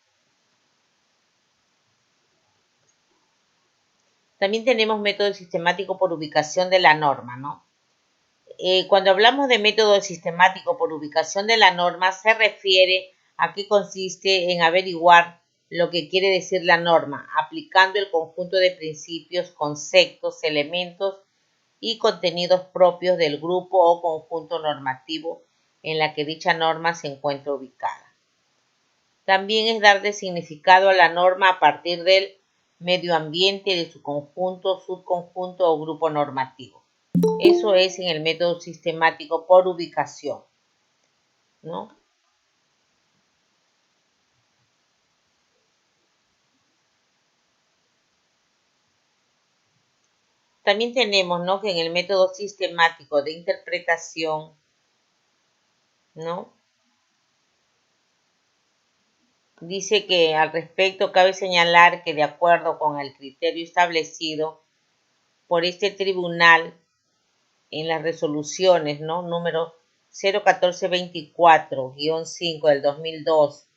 También tenemos método sistemático por ubicación de la norma, ¿no? Cuando hablamos de método sistemático por ubicación de la norma, se refiere a qué consiste en averiguar lo que quiere decir la norma, aplicando el conjunto de principios, conceptos, elementos y contenidos propios del grupo o conjunto normativo en la que dicha norma se encuentra ubicada. También es darle significado a la norma a partir del medio ambiente de su conjunto, subconjunto o grupo normativo. Eso es en el método sistemático por ubicación, ¿no? También tenemos, ¿no? Que en el método sistemático de interpretación, ¿no? Dice que al respecto cabe señalar que de acuerdo con el criterio establecido por este tribunal en las resoluciones, ¿no? Número 01424-5 del 2002,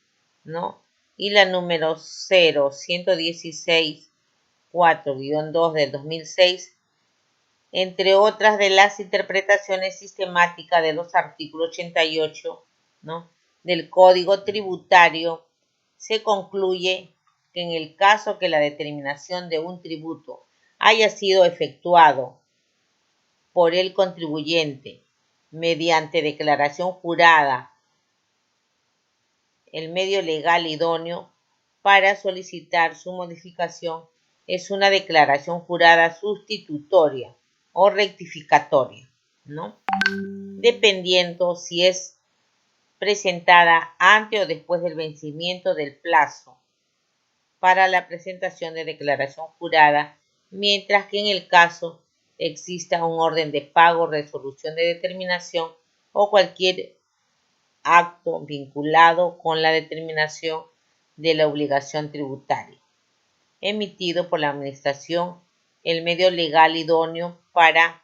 ¿no? Y la número 0116-4-2 del 2006, entre otras de las interpretaciones sistemáticas de los artículos 88, ¿no? Del Código Tributario, se concluye que en el caso que la determinación de un tributo haya sido efectuado por el contribuyente mediante declaración jurada, el medio legal idóneo para solicitar su modificación es una declaración jurada sustitutoria o rectificatoria, ¿no? Dependiendo si es presentada antes o después del vencimiento del plazo para la presentación de declaración jurada, mientras que en el caso exista un orden de pago, resolución de determinación o cualquier acto vinculado con la determinación de la obligación tributaria, emitido por la Administración, el medio legal idóneo para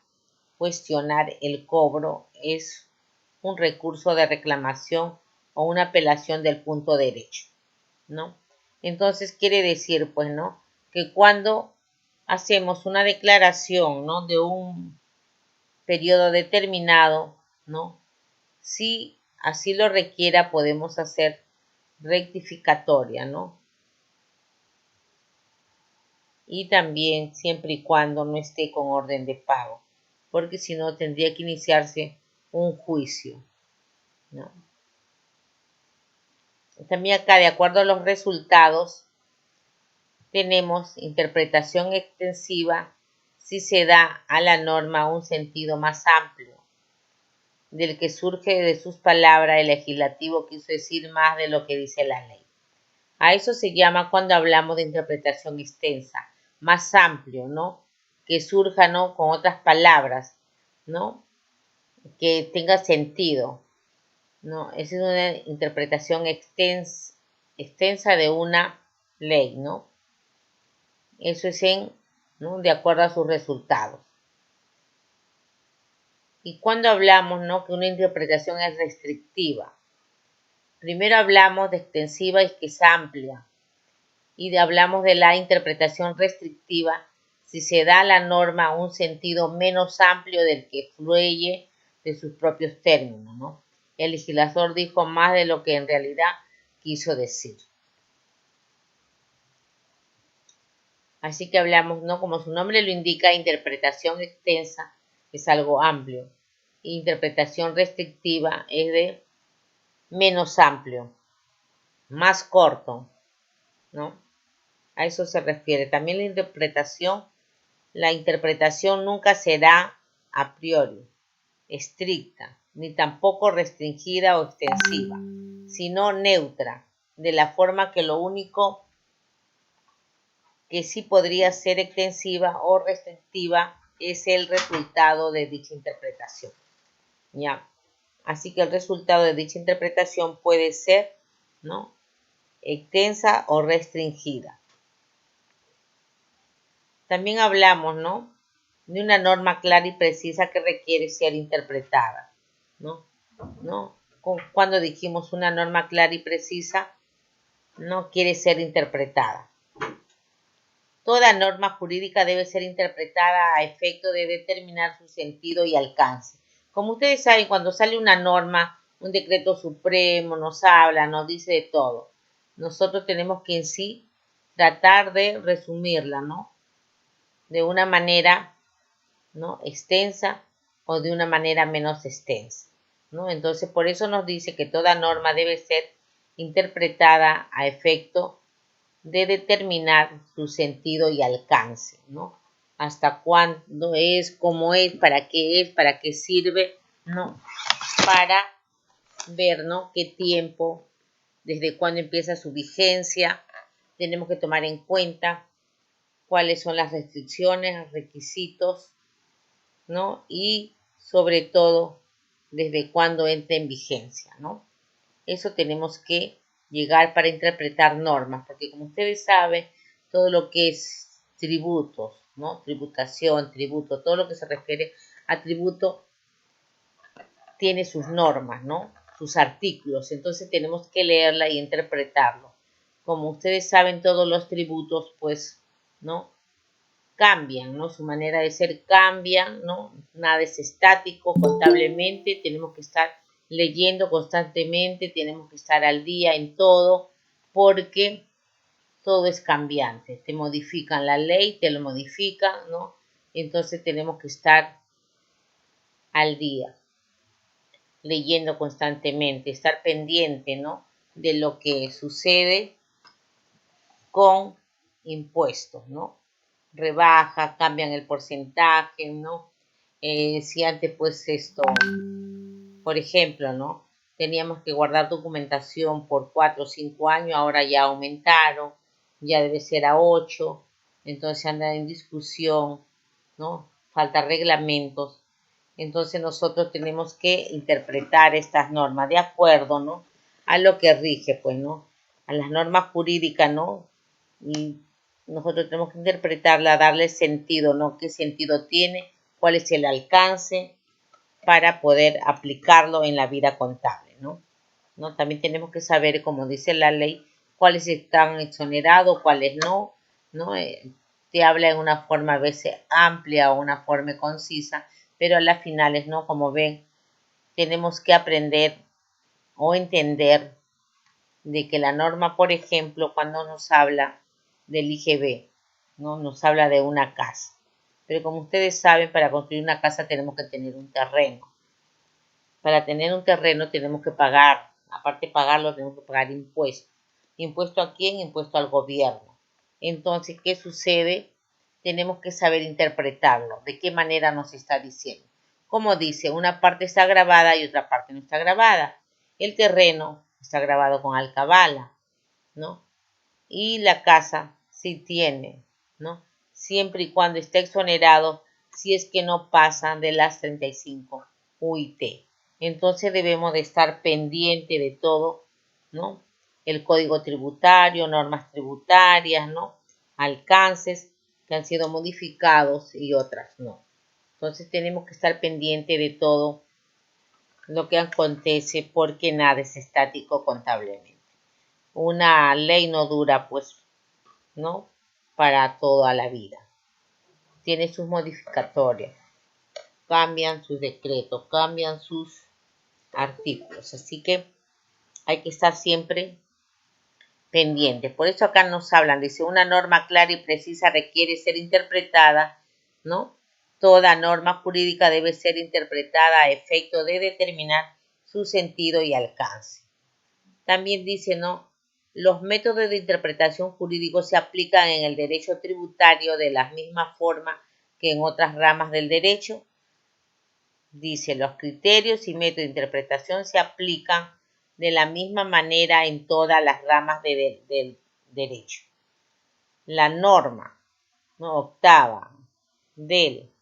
cuestionar el cobro es un recurso de reclamación o una apelación del punto derecho, ¿no? Entonces quiere decir, pues, ¿no?, que cuando hacemos una declaración, ¿no?, de un periodo determinado, ¿no?, si así lo requiera, podemos hacer rectificatoria, ¿no? Y también siempre y cuando no esté con orden de pago, porque si no tendría que iniciarse un juicio, ¿no? También acá, de acuerdo a los resultados, tenemos interpretación extensiva si se da a la norma un sentido más amplio del que surge de sus palabras. El legislativo quiso decir más de lo que dice la ley. A eso se llama cuando hablamos de interpretación extensa, más amplio, ¿no? Que surja, ¿no?, con otras palabras, ¿no?, que tenga sentido, ¿no? Esa es una interpretación extensa de una ley, ¿no? Eso es ¿no?, de acuerdo a sus resultados. Y cuando hablamos, ¿no?, que una interpretación es restrictiva, primero hablamos de extensiva y que es amplia, y hablamos de la interpretación restrictiva si se da a la norma un sentido menos amplio del que fluye de sus propios términos, ¿no? El legislador dijo más de lo que en realidad quiso decir. Así que hablamos, ¿no?, como su nombre lo indica, interpretación extensa es algo amplio. Interpretación restrictiva es de menos amplio, más corto, ¿no? A eso se refiere. También la interpretación nunca será a priori estricta, ni tampoco restringida o extensiva, sino neutra, de la forma que lo único que sí podría ser extensiva o restrictiva es el resultado de dicha interpretación. ¿Ya? Así que el resultado de dicha interpretación puede ser, ¿no?, extensa o restringida. También hablamos, ¿no?, de una norma clara y precisa que requiere ser interpretada, ¿no? Cuando dijimos una norma clara y precisa, no quiere ser interpretada. Toda norma jurídica debe ser interpretada a efecto de determinar su sentido y alcance. Como ustedes saben, cuando sale una norma, un decreto supremo, nos habla, nos dice de todo. Nosotros tenemos que en sí tratar de resumirla, ¿no?, de una manera, ¿no?, extensa o de una manera menos extensa, ¿no? Entonces, por eso nos dice que toda norma debe ser interpretada a efecto de determinar su sentido y alcance, ¿no? Hasta cuándo es, cómo es, para qué sirve, ¿no? Para ver, ¿no?, qué tiempo, desde cuándo empieza su vigencia. Tenemos que tomar en cuenta cuáles son las restricciones, los requisitos, ¿no? Y sobre todo, desde cuándo entra en vigencia, ¿no? Eso tenemos que llegar para interpretar normas, porque como ustedes saben, todo lo que es tributos, ¿no?, tributación, tributo, todo lo que se refiere a tributo tiene sus normas, ¿no?, sus artículos. Entonces tenemos que leerla y interpretarlo. Como ustedes saben, todos los tributos, pues, ¿no?, cambian, ¿no?, su manera de ser cambia, ¿no? Nada es estático contablemente, tenemos que estar leyendo constantemente, tenemos que estar al día en todo, porque todo es cambiante. Te modifican la ley, te lo modifican, ¿no? Entonces tenemos que estar al día, leyendo constantemente, estar pendiente, ¿no?, de lo que sucede con impuestos, ¿no? Rebaja, cambian el porcentaje, ¿no? Si antes, pues, por ejemplo, ¿no?, teníamos que guardar documentación por 4 o 5 años, ahora ya aumentaron, ya debe ser a 8, entonces anda en discusión, ¿no?, falta reglamentos. Entonces nosotros tenemos que interpretar estas normas de acuerdo, ¿no?, a lo que rige, pues, ¿no?, a las normas jurídicas, ¿no? Y nosotros tenemos que interpretarla, darle sentido, ¿no? ¿Qué sentido tiene? ¿Cuál es el alcance para poder aplicarlo en la vida contable, ¿no? ¿No? También tenemos que saber, como dice la ley, cuáles están exonerados, cuáles no, ¿no? Te habla en una forma a veces amplia o una forma concisa, pero a las finales, ¿no? Como ven, tenemos que aprender o entender de que la norma, por ejemplo, cuando nos habla del IGB, ¿no?, nos habla de una casa. Pero como ustedes saben, para construir una casa tenemos que tener un terreno. Para tener un terreno tenemos que pagar. Aparte de pagarlo, tenemos que pagar impuestos. ¿Impuesto a quién? Impuesto al gobierno. Entonces, ¿qué sucede? Tenemos que saber interpretarlo. ¿De qué manera nos está diciendo? Como dice, una parte está grabada y otra parte no está grabada. El terreno está grabado con alcabala, ¿no? Y la casa sí tiene, ¿no? Siempre y cuando esté exonerado, si es que no pasa de las 35 UIT. Entonces debemos de estar pendiente de todo, ¿no? El código tributario, normas tributarias, ¿no? Alcances que han sido modificados y otras no. Entonces tenemos que estar pendiente de todo lo que acontece porque nada es estático contablemente. Una ley no dura, pues, ¿no?, para toda la vida. Tiene sus modificatorias, cambian sus decretos, cambian sus artículos, así que hay que estar siempre pendiente. Por eso acá nos hablan, dice, una norma clara y precisa requiere ser interpretada, ¿no? Toda norma jurídica debe ser interpretada a efecto de determinar su sentido y alcance. También dice, ¿no?, los métodos de interpretación jurídica se aplican en el derecho tributario de la misma forma que en otras ramas del derecho. Dice, los criterios y métodos de interpretación se aplican de la misma manera en todas las ramas del derecho. La norma, ¿no?, octava del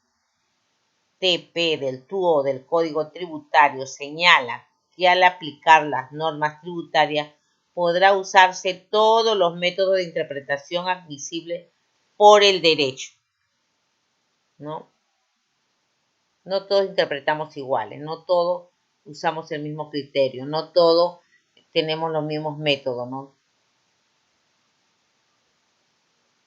TP, del TUO, del Código Tributario señala que al aplicar las normas tributarias podrá usarse todos los métodos de interpretación admisibles por el derecho, ¿no? No todos interpretamos iguales, no todos usamos el mismo criterio, no todos tenemos los mismos métodos, ¿no?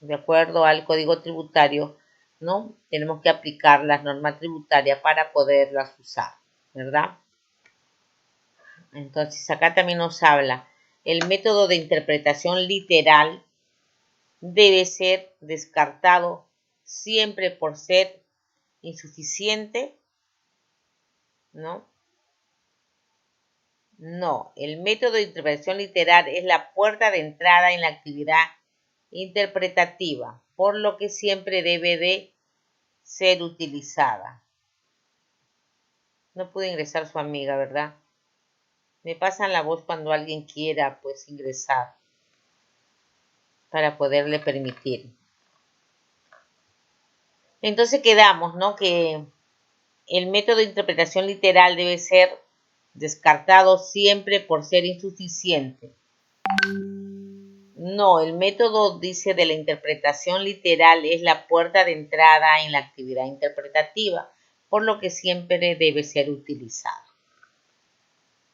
De acuerdo al Código Tributario, ¿no?, tenemos que aplicar las normas tributarias para poderlas usar, ¿verdad? Entonces, acá también nos habla, el método de interpretación literal debe ser descartado siempre por ser insuficiente, ¿no? No, el método de interpretación literal es la puerta de entrada en la actividad interpretativa, por lo que siempre debe de ser utilizada. No pudo ingresar su amiga, ¿verdad? Me pasan la voz cuando alguien quiera, pues, ingresar para poderle permitir. Entonces quedamos, ¿no?, que el método de interpretación literal debe ser descartado siempre por ser insuficiente. No, el método, dice, de la interpretación literal es la puerta de entrada en la actividad interpretativa, por lo que siempre debe ser utilizado.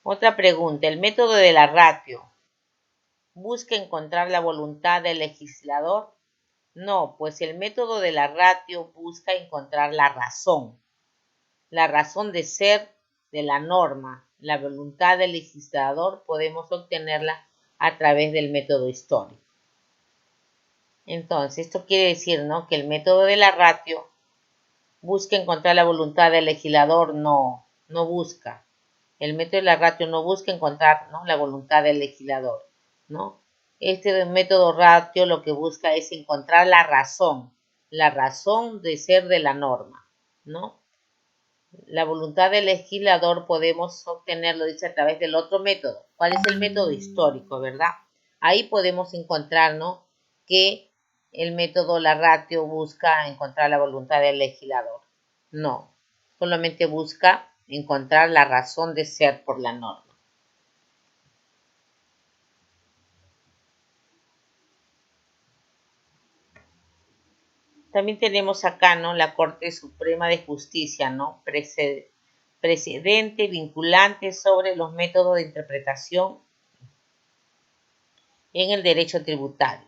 Otra pregunta, ¿el método de la ratio busca encontrar la voluntad del legislador? No, pues el método de la ratio busca encontrar la razón de ser de la norma. La voluntad del legislador podemos obtenerla a través del método histórico. Entonces, esto quiere decir, ¿no?, que el método de la ratio busca encontrar la voluntad del legislador. No busca. El método de la ratio no busca encontrar, ¿no?, la voluntad del legislador, ¿no? Este método ratio lo que busca es encontrar la razón de ser de la norma, ¿no? La voluntad del legislador podemos obtenerlo, dice, a través del otro método. ¿Cuál es el método histórico, verdad? Ahí podemos encontrar, ¿no?, que el método la ratio busca encontrar la voluntad del legislador. No, solamente busca encontrar la razón de ser por la norma. También tenemos acá, ¿no?, la Corte Suprema de Justicia, ¿no?, precedente vinculante sobre los métodos de interpretación en el derecho tributario.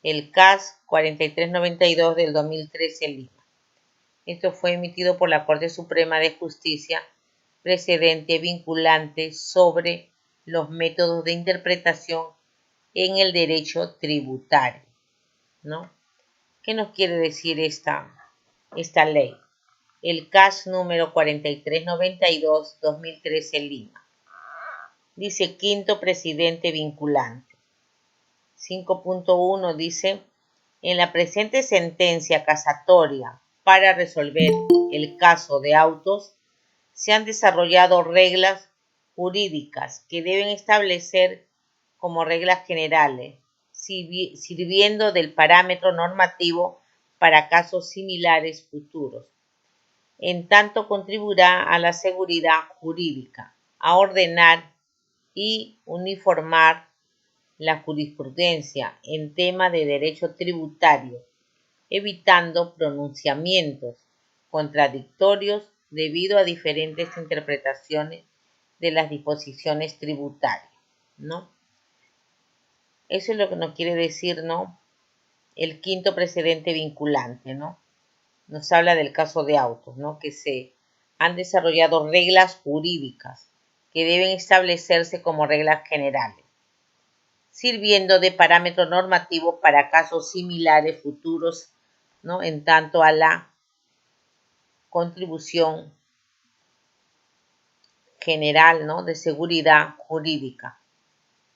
El CAS 4392 del 2013 en Lima. Esto fue emitido por la Corte Suprema de Justicia, precedente vinculante sobre los métodos de interpretación en el derecho tributario, ¿no? ¿Qué nos quiere decir esta ley? El CAS número 4392-2013 en Lima. Dice quinto precedente vinculante. 5.1 dice, en la presente sentencia casatoria para resolver el caso de autos, se han desarrollado reglas jurídicas que deben establecer como reglas generales, sirviendo del parámetro normativo para casos similares futuros. En tanto contribuirá a la seguridad jurídica, a ordenar y uniformar la jurisprudencia en tema de derecho tributario, evitando pronunciamientos contradictorios debido a diferentes interpretaciones de las disposiciones tributarias, ¿no? Eso es lo que nos quiere decir, ¿no?, el quinto precedente vinculante, ¿no? Nos habla del caso de autos, ¿no?, que se han desarrollado reglas jurídicas que deben establecerse como reglas generales, sirviendo de parámetro normativo para casos similares futuros, ¿no?, en tanto a la contribución general, ¿no?, de seguridad jurídica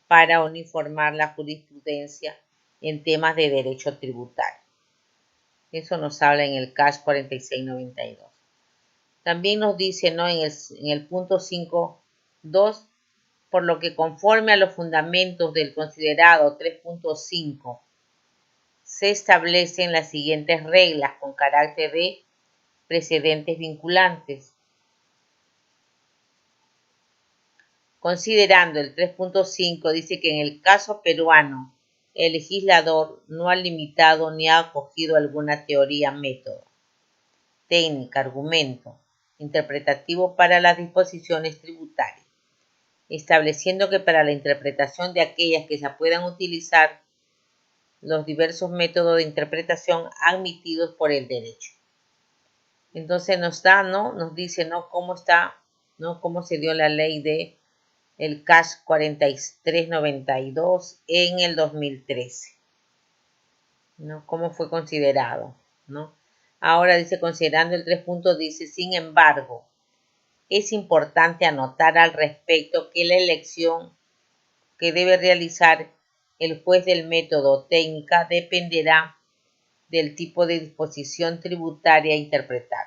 para uniformar la jurisprudencia en temas de derecho tributario. Eso nos habla en el CAS 4692. También nos dice, ¿no?, en el punto 5.2, por lo que conforme a los fundamentos del considerado 3.5, se establecen las siguientes reglas con carácter de precedentes vinculantes. Considerando el 3.5, dice que en el caso peruano, el legislador no ha limitado ni ha acogido alguna teoría, método, técnica, argumento interpretativo para las disposiciones tributarias, estableciendo que para la interpretación de aquellas que se puedan utilizar los diversos métodos de interpretación admitidos por el derecho. Entonces nos da, ¿no?, nos dice, ¿no?, cómo está, ¿no?, cómo se dio la ley de el CAS 4392 en el 2013, ¿no?, cómo fue considerado, ¿no? Ahora dice, considerando el 3 puntos, dice, sin embargo, es importante anotar al respecto que la elección que debe realizar el juez del método técnica dependerá del tipo de disposición tributaria a interpretar.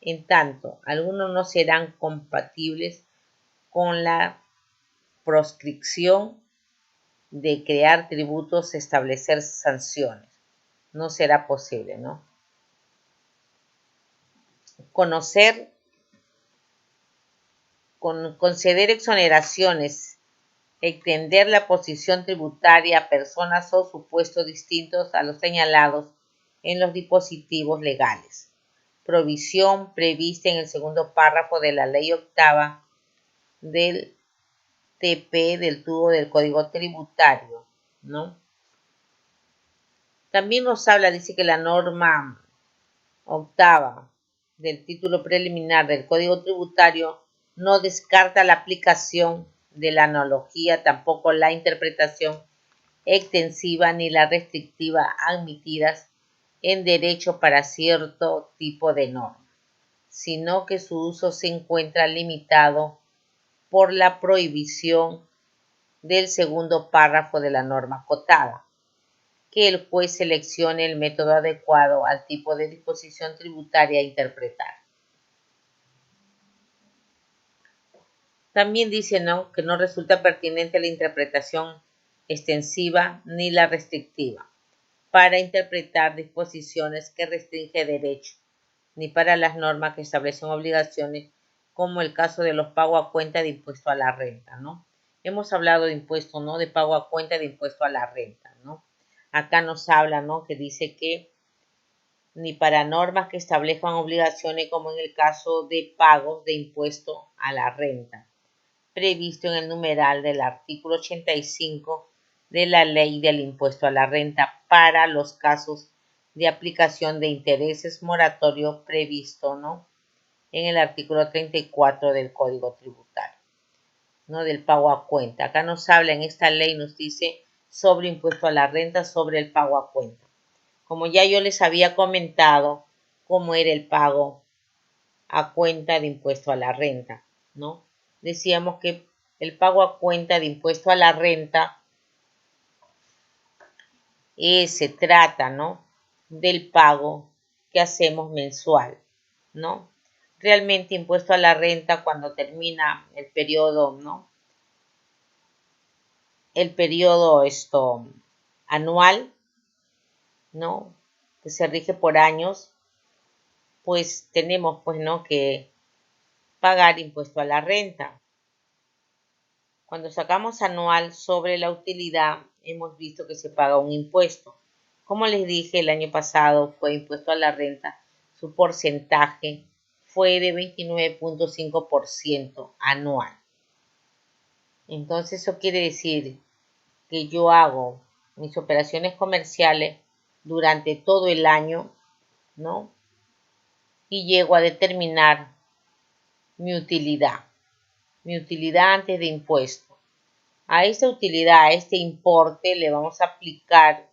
En tanto, algunos no serán compatibles con la proscripción de crear tributos, establecer sanciones. No será posible, ¿no? Conceder exoneraciones, extender la posición tributaria a personas o supuestos distintos a los señalados en los dispositivos legales. Provisión prevista en el segundo párrafo de la ley octava del TP del tubo del Código Tributario, ¿no? También nos habla, dice que la norma octava del título preliminar del Código Tributario no descarta la aplicación de la analogía, tampoco la interpretación extensiva ni la restrictiva admitidas en derecho para cierto tipo de norma, sino que su uso se encuentra limitado por la prohibición del segundo párrafo de la norma acotada, que el juez seleccione el método adecuado al tipo de disposición tributaria a interpretar. También dice, ¿no?, que no resulta pertinente la interpretación extensiva ni la restrictiva para interpretar disposiciones que restringe derecho, ni para las normas que establecen obligaciones, como el caso de los pagos a cuenta de impuesto a la renta, ¿no? Hemos hablado de impuesto, ¿no? De pago a cuenta de impuesto a la renta, ¿no? Acá nos habla, ¿no? Que dice que ni para normas que establezcan obligaciones, como en el caso de pagos de impuesto a la renta, previsto en el numeral del artículo 85 de la Ley del Impuesto a la Renta para los casos de aplicación de intereses moratorios previsto, ¿no? En el artículo 34 del Código Tributario, ¿no? Del pago a cuenta. Acá nos habla en esta ley, nos dice sobre impuesto a la renta, sobre el pago a cuenta. Como ya yo les había comentado cómo era el pago a cuenta de impuesto a la renta, ¿no? Decíamos que el pago a cuenta de impuesto a la renta se trata, ¿no? Del pago que hacemos mensual, ¿no? Realmente impuesto a la renta cuando termina el periodo, ¿no? El periodo anual, ¿no? Que se rige por años, pues tenemos, pues, ¿no? Que pagar impuesto a la renta. Cuando sacamos anual sobre la utilidad, hemos visto que se paga un impuesto. Como les dije, el año pasado fue impuesto a la renta, su porcentaje fue de 29.5% anual. Entonces eso quiere decir que yo hago mis operaciones comerciales durante todo el año, ¿no? Y llego a determinar mi utilidad antes de impuesto. A esta utilidad, a este importe, le vamos a aplicar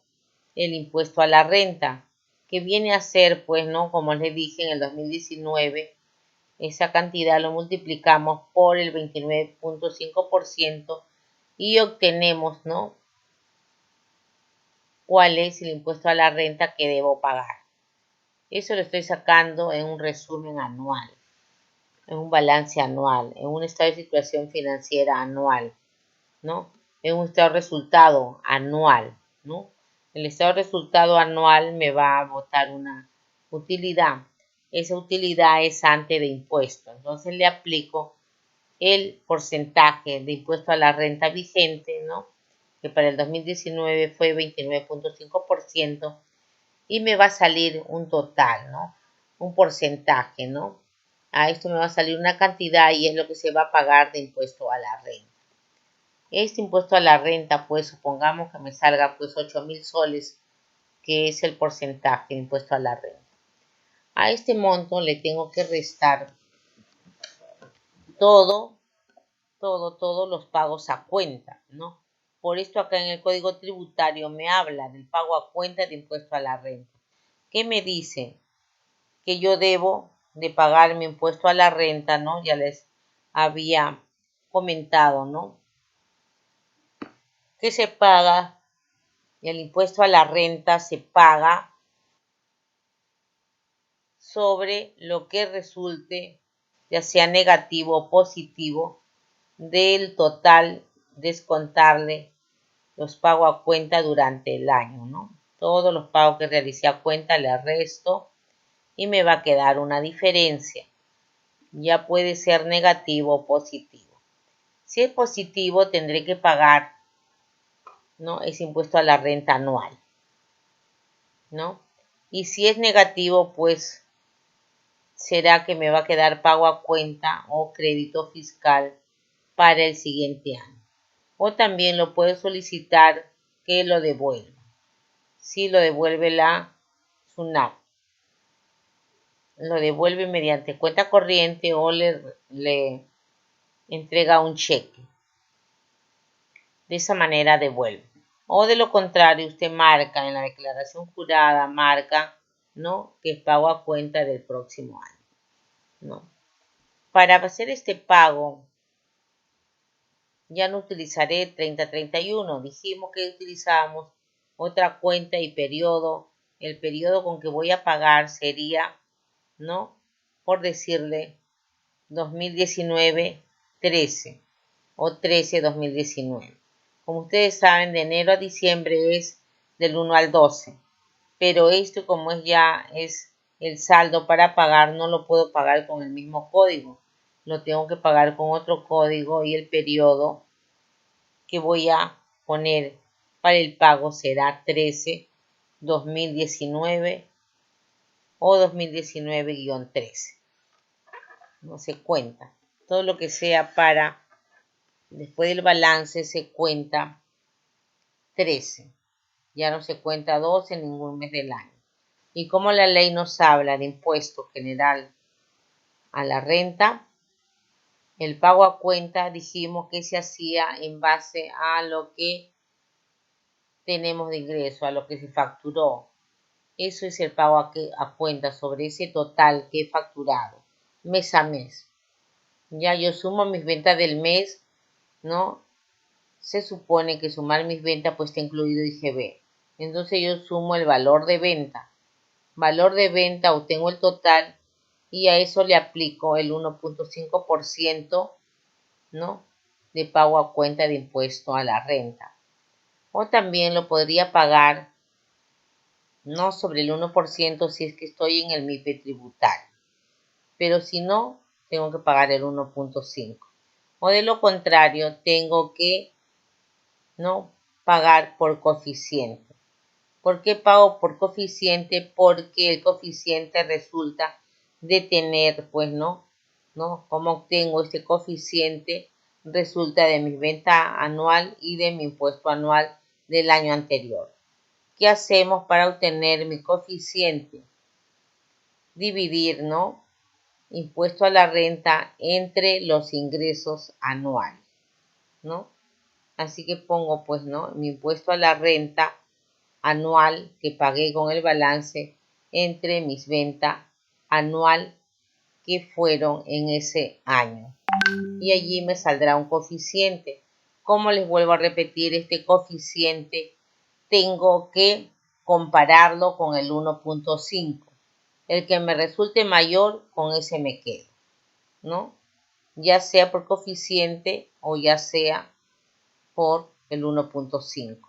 el impuesto a la renta, que viene a ser, pues, ¿no? Como les dije, en el 2019, esa cantidad lo multiplicamos por el 29.5% y obtenemos, ¿no? ¿Cuál es el impuesto a la renta que debo pagar? Eso lo estoy sacando en un resumen anual, en un balance anual, en un estado de situación financiera anual, ¿no? En un estado de resultado anual, ¿no? El estado de resultado anual me va a botar una utilidad. Esa utilidad es antes de impuesto. Entonces le aplico el porcentaje de impuesto a la renta vigente, ¿no? Que para el 2019 fue 29.5% y me va a salir un total, ¿no? Un porcentaje, ¿no? A esto me va a salir una cantidad y es lo que se va a pagar de impuesto a la renta. Este impuesto a la renta, pues supongamos que me salga pues 8.000 soles, que es el porcentaje de impuesto a la renta. A este monto le tengo que restar todos los pagos a cuenta, ¿no? Por esto acá en el Código Tributario me habla del pago a cuenta de impuesto a la renta. ¿Qué me dice? Que yo debo de pagar mi impuesto a la renta, ¿no? Ya les había comentado, ¿no? Que se paga, y el impuesto a la renta se paga sobre lo que resulte, ya sea negativo o positivo, del total, descontarle los pagos a cuenta durante el año, ¿no? Todos los pagos que realicé a cuenta le resto y me va a quedar una diferencia. Ya puede ser negativo o positivo. Si es positivo, tendré que pagar, ¿no? Ese impuesto a la renta anual, ¿no? Y si es negativo, pues será que me va a quedar pago a cuenta o crédito fiscal para el siguiente año. O también lo puedo solicitar que lo devuelva. Si lo devuelve la SUNAT, lo devuelve mediante cuenta corriente o le entrega un cheque. De esa manera devuelve. O de lo contrario, usted marca en la declaración jurada, marca, ¿no? Que es pago a cuenta del próximo año, ¿no? Para hacer este pago, ya no utilizaré 3031. Dijimos que utilizábamos otra cuenta y periodo. El periodo con que voy a pagar sería, ¿no? Por decirle 2019-13 o 13-2019. Como ustedes saben, de enero a diciembre es del 1 al 12. Pero esto, como es ya es el saldo para pagar no lo puedo pagar con el mismo código. Lo tengo que pagar con otro código y el periodo que voy a poner para el pago será 13 2019 o 2019-13. No se cuenta. Todo lo que sea para después del balance se cuenta 13. Ya no se cuenta 12 en ningún mes del año. Y como la ley nos habla de impuesto general a la renta, el pago a cuenta dijimos que se hacía en base a lo que tenemos de ingreso, a lo que se facturó. Eso es el pago a cuenta sobre ese total que he facturado mes a mes. Ya yo sumo mis ventas del mes, ¿no? Se supone que sumar mis ventas pues está incluido IGB. Entonces yo sumo el valor de venta. Valor de venta obtengo el total y a eso le aplico el 1.5%, ¿no? De pago a cuenta de impuesto a la renta. O también lo podría pagar no sobre el 1% si es que estoy en el MIPE tributario. Pero si no, tengo que pagar el 1.5%. O de lo contrario, tengo que no pagar por coeficiente. ¿Por qué pago por coeficiente? Porque el coeficiente resulta de tener, pues, ¿no? ¿Cómo obtengo este coeficiente? Resulta de mi venta anual y de mi impuesto anual del año anterior. ¿Qué hacemos para obtener mi coeficiente? Dividir, ¿no? Impuesto a la renta entre los ingresos anuales, ¿no? Así que pongo, pues, ¿no? Mi impuesto a la renta anual que pagué con el balance entre mis ventas anual que fueron en ese año. Y allí me saldrá un coeficiente. Como les vuelvo a repetir, este coeficiente tengo que compararlo con el 1.5. El que me resulte mayor, con ese me quedo, ¿no? Ya sea por coeficiente o ya sea por el 1.5,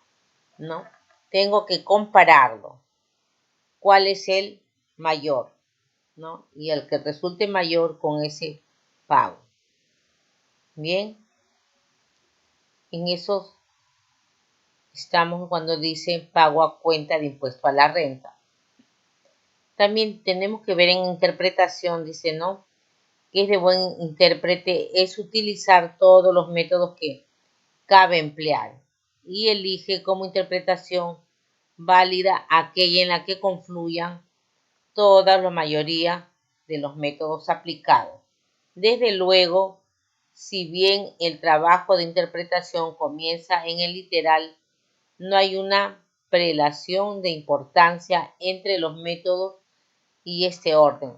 ¿no? Tengo que compararlo. ¿Cuál es el mayor? ¿No? Y el que resulte mayor con ese pago. Bien, en eso estamos cuando dice pago a cuenta de impuesto a la renta. También tenemos que ver en interpretación, dice, ¿no? Que es de buen intérprete es utilizar todos los métodos que cabe emplear y elige como interpretación válida aquella en la que confluyan toda la mayoría de los métodos aplicados. Desde luego, si bien el trabajo de interpretación comienza en el literal, no hay una prelación de importancia entre los métodos y este orden.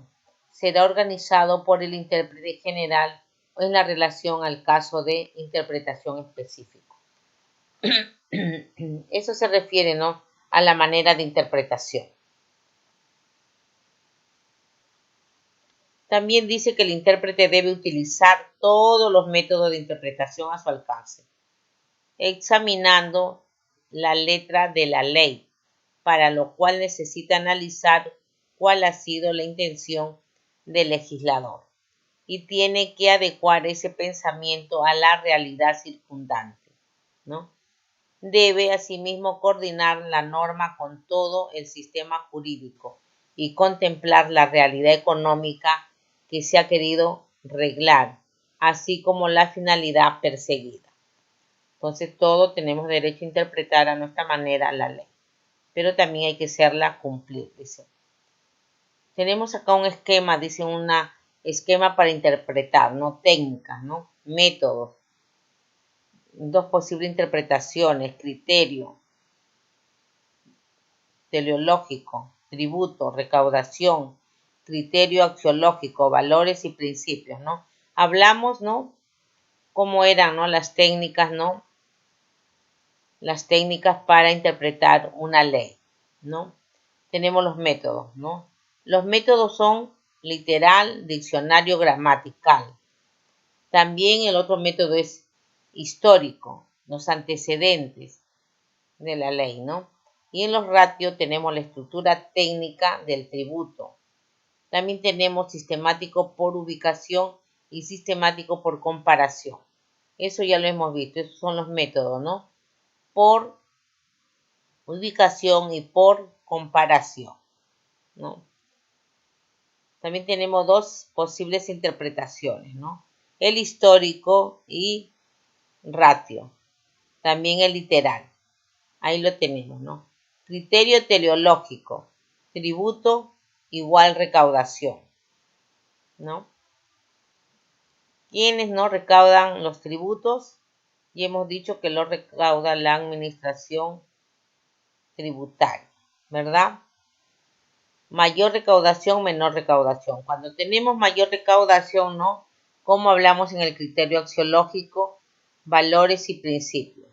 Será organizado por el intérprete general o en la relación al caso de interpretación específico. Eso se refiere, ¿no?, a la manera de interpretación. También dice que el intérprete debe utilizar todos los métodos de interpretación a su alcance, examinando la letra de la ley, para lo cual necesita analizar cuál ha sido la intención del legislador y tiene que adecuar ese pensamiento a la realidad circundante, ¿no? Debe asimismo coordinar la norma con todo el sistema jurídico y contemplar la realidad económica que se ha querido reglar, así como la finalidad perseguida. Entonces, todo tenemos derecho a interpretar a nuestra manera la ley, pero también hay que hacerla cumplir, dice. Tenemos acá un esquema, dice, un esquema para interpretar, ¿no? Técnicas, ¿no? Métodos. Dos posibles interpretaciones, criterio, teleológico, tributo, recaudación, criterio axiológico, valores y principios, ¿no? Hablamos, ¿no?, cómo eran, ¿no?, las técnicas, ¿no? Las técnicas para interpretar una ley, ¿no? Tenemos los métodos, ¿no? Los métodos son literal, diccionario, gramatical. También el otro método es histórico, los antecedentes de la ley, ¿no? Y en los ratios tenemos la estructura técnica del tributo, También tenemos sistemático por ubicación y sistemático por comparación. Eso ya lo hemos visto, esos son los métodos, ¿no? Por ubicación y por comparación, ¿no? También tenemos dos posibles interpretaciones, ¿no? El histórico y ratio. También el literal. Ahí lo tenemos, ¿no? Criterio teleológico. Tributo igual recaudación, ¿no? ¿Quiénes no recaudan los tributos? Y hemos dicho que lo recauda la administración tributaria, ¿verdad? Mayor recaudación, menor recaudación. Cuando tenemos mayor recaudación, ¿no? Como hablamos en el criterio axiológico, valores y principios.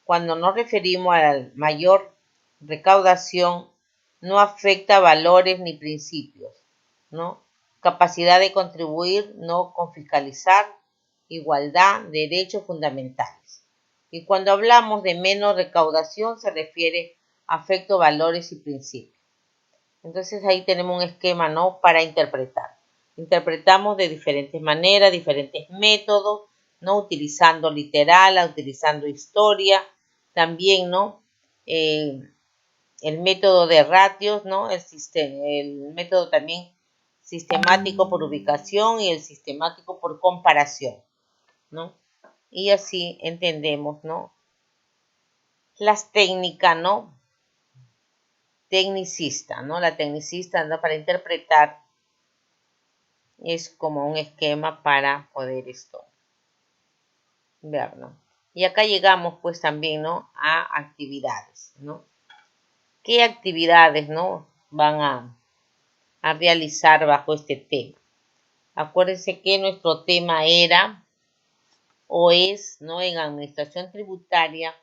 Cuando nos referimos a la mayor recaudación, no afecta valores ni principios, ¿no? Capacidad de contribuir, no con fiscalizar, igualdad, derechos fundamentales. Y cuando hablamos de menos recaudación, se refiere a afecto, valores y principios. Entonces ahí tenemos un esquema, ¿no? Para interpretar. Interpretamos de diferentes maneras, diferentes métodos, ¿no? Utilizando literal, utilizando historia, también, ¿no? El método de ratios, ¿no? El método también sistemático por ubicación y el sistemático por comparación, ¿no? Y así entendemos, ¿no? Las técnicas, ¿no? Tecnicista, ¿no? La tecnicista, ¿no? Para interpretar es como un esquema para poder ver, ¿no? Y acá llegamos pues también, ¿no? A actividades, ¿no? ¿Qué actividades, ¿no? Van a realizar bajo este tema? Acuérdense que nuestro tema era o es, ¿no? En administración tributaria,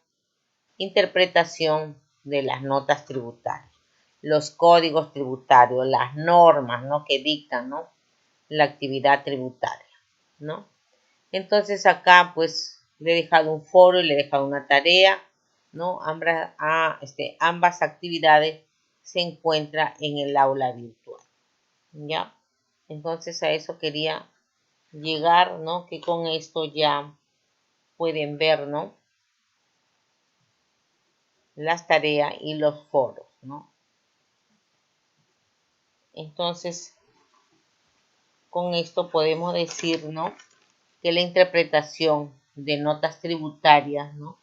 interpretación de las notas tributarias, los códigos tributarios, las normas, ¿no? Que dictan, ¿no? La actividad tributaria, ¿no? Entonces acá pues le he dejado un foro y le he dejado una tarea, ¿no? Ambas actividades se encuentran en el aula virtual, ¿ya? Entonces a eso quería llegar, ¿no? Que con esto ya pueden ver, ¿no? Las tareas y los foros, ¿no? Entonces, con esto podemos decir, ¿no? Que la interpretación de notas tributarias, ¿no?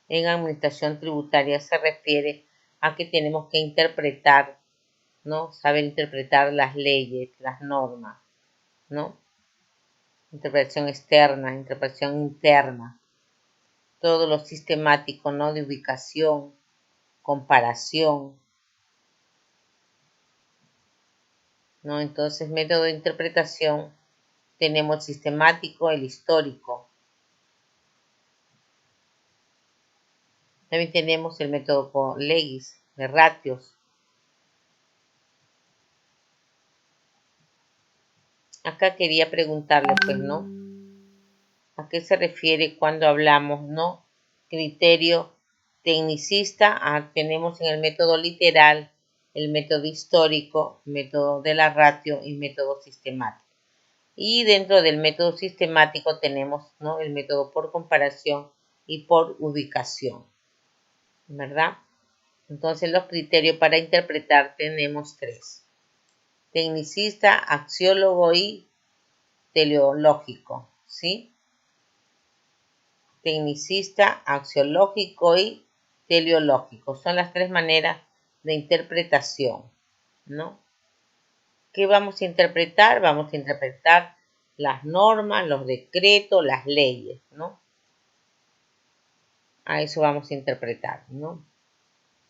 En administración tributaria se refiere a que tenemos que interpretar, ¿no? Saber interpretar las leyes, las normas, ¿no? Interpretación externa, interpretación interna, todo lo sistemático, ¿no? De ubicación, comparación, ¿no? Entonces, método de interpretación, tenemos el sistemático, el histórico. También tenemos el método por legis, de ratios. Acá quería preguntarle, pues, ¿no? ¿A qué se refiere cuando hablamos, no? Criterio tecnicista, tenemos en el método literal, el método histórico, método de la ratio y método sistemático. Y dentro del método sistemático tenemos, ¿no? El método por comparación y por ubicación, ¿verdad? Entonces los criterios para interpretar tenemos tres: tecnicista, axiólogo y teleológico, ¿sí? Tecnicista, axiológico y teleológico. Son las tres maneras de interpretación, ¿no? ¿Qué vamos a interpretar? Vamos a interpretar las normas, los decretos, las leyes, ¿no? A eso vamos a interpretar, ¿no?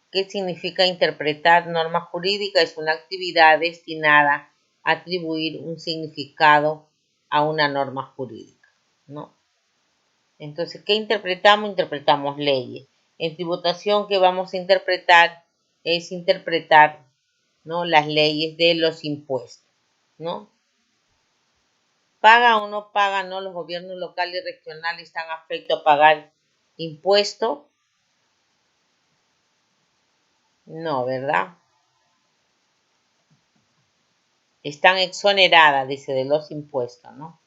¿Qué significa interpretar normas jurídicas? Es una actividad destinada a atribuir un significado a una norma jurídica, ¿no? Entonces, ¿qué interpretamos? Interpretamos leyes. En tributación, ¿qué vamos a interpretar? Es interpretar, ¿no? Las leyes de los impuestos, ¿no? ¿Paga o no paga, no? Los gobiernos locales y regionales están afectos a pagar impuestos. No, ¿verdad? están exoneradas, dice, de los impuestos, ¿no?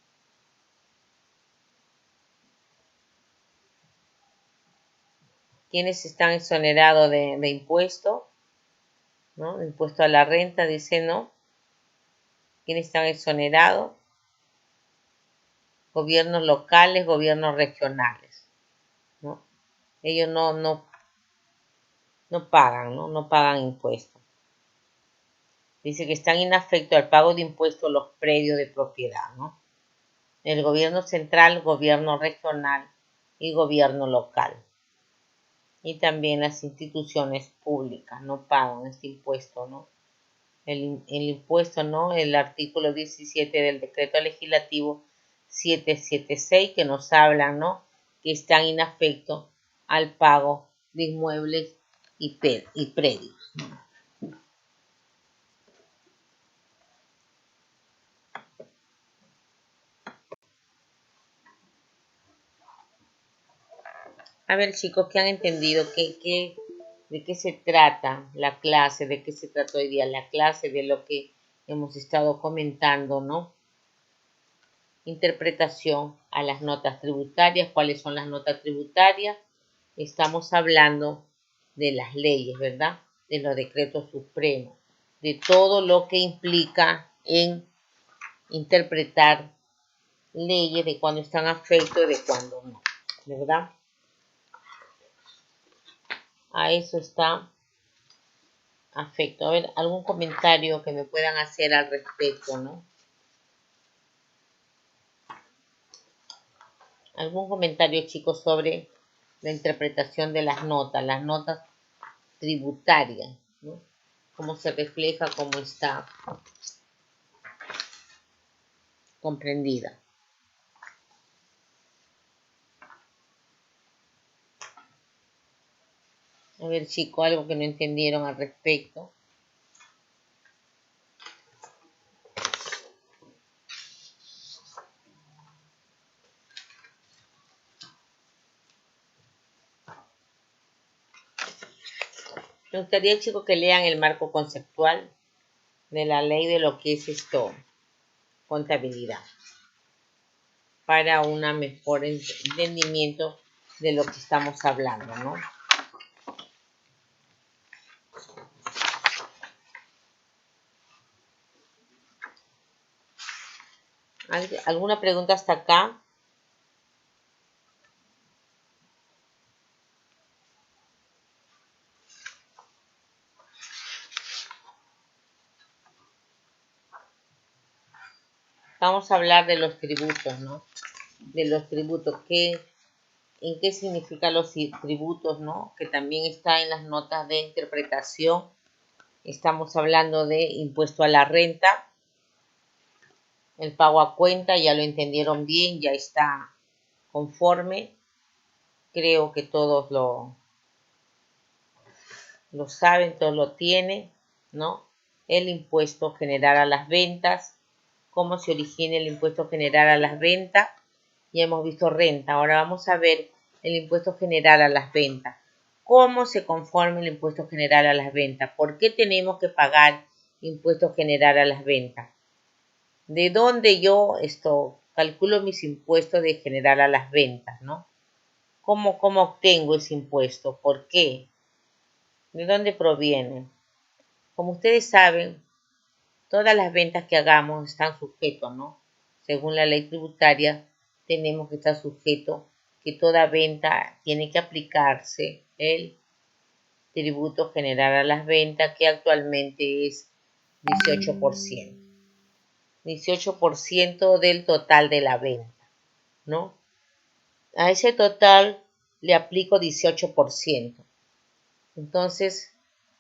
¿Quiénes están exonerados de impuestos? ¿No? Impuesto a la renta, dice, ¿no? ¿Quiénes están exonerados? Gobiernos locales, gobiernos regionales, ¿no? Ellos no pagan, ¿no? No pagan impuestos. Dice que están inafectos al pago de impuestos los predios de propiedad, ¿no? El gobierno central, gobierno regional y gobierno local. Y también las instituciones públicas no pagan este impuesto, ¿no? El impuesto, ¿no? El artículo 17 del decreto legislativo 776 que nos habla, ¿no? Que están inafectos al pago de inmuebles y predios, ¿no? A ver, chicos, ¿qué han entendido? ¿De qué se trata la clase? ¿De qué se trató hoy día la clase? De lo que hemos estado comentando, ¿no? Interpretación a las notas tributarias. ¿Cuáles son las notas tributarias? Estamos hablando de las leyes, ¿verdad? De los decretos supremos, de todo lo que implica en interpretar leyes, de cuándo están afectos y de cuándo no, ¿verdad? A eso está afecto. A ver, algún comentario que me puedan hacer al respecto, ¿no? Algún comentario, chicos, sobre la interpretación de las notas tributarias, ¿no? Cómo se refleja, cómo está comprendida. A ver, chicos, algo que no entendieron al respecto. Me gustaría, chicos, que lean el marco conceptual de la ley de lo que es esto, contabilidad, para un mejor entendimiento de lo que estamos hablando, ¿no? ¿Alguna pregunta hasta acá? Vamos a hablar de los tributos, ¿no? De los tributos, en qué significan los tributos, ¿no? Que también está en las notas de interpretación. Estamos hablando de impuesto a la renta, el pago a cuenta, ya lo entendieron bien, ya está conforme. Creo que todos lo saben, todos lo tienen, ¿no? El impuesto general a las ventas, cómo se origina el impuesto general a las ventas. Ya hemos visto renta, ahora vamos a ver el impuesto general a las ventas. ¿Cómo se conforma el impuesto general a las ventas? ¿Por qué tenemos que pagar impuesto general a las ventas? ¿De dónde yo calculo mis impuestos de general a las ventas, ¿no? ¿Cómo obtengo ese impuesto? ¿Por qué? ¿De dónde proviene? Como ustedes saben, todas las ventas que hagamos están sujetos, ¿no? Según la ley tributaria, tenemos que estar sujetos que toda venta tiene que aplicarse el tributo general a las ventas, que actualmente es 18%. 18% del total de la venta, ¿no? A ese total le aplico 18%. Entonces,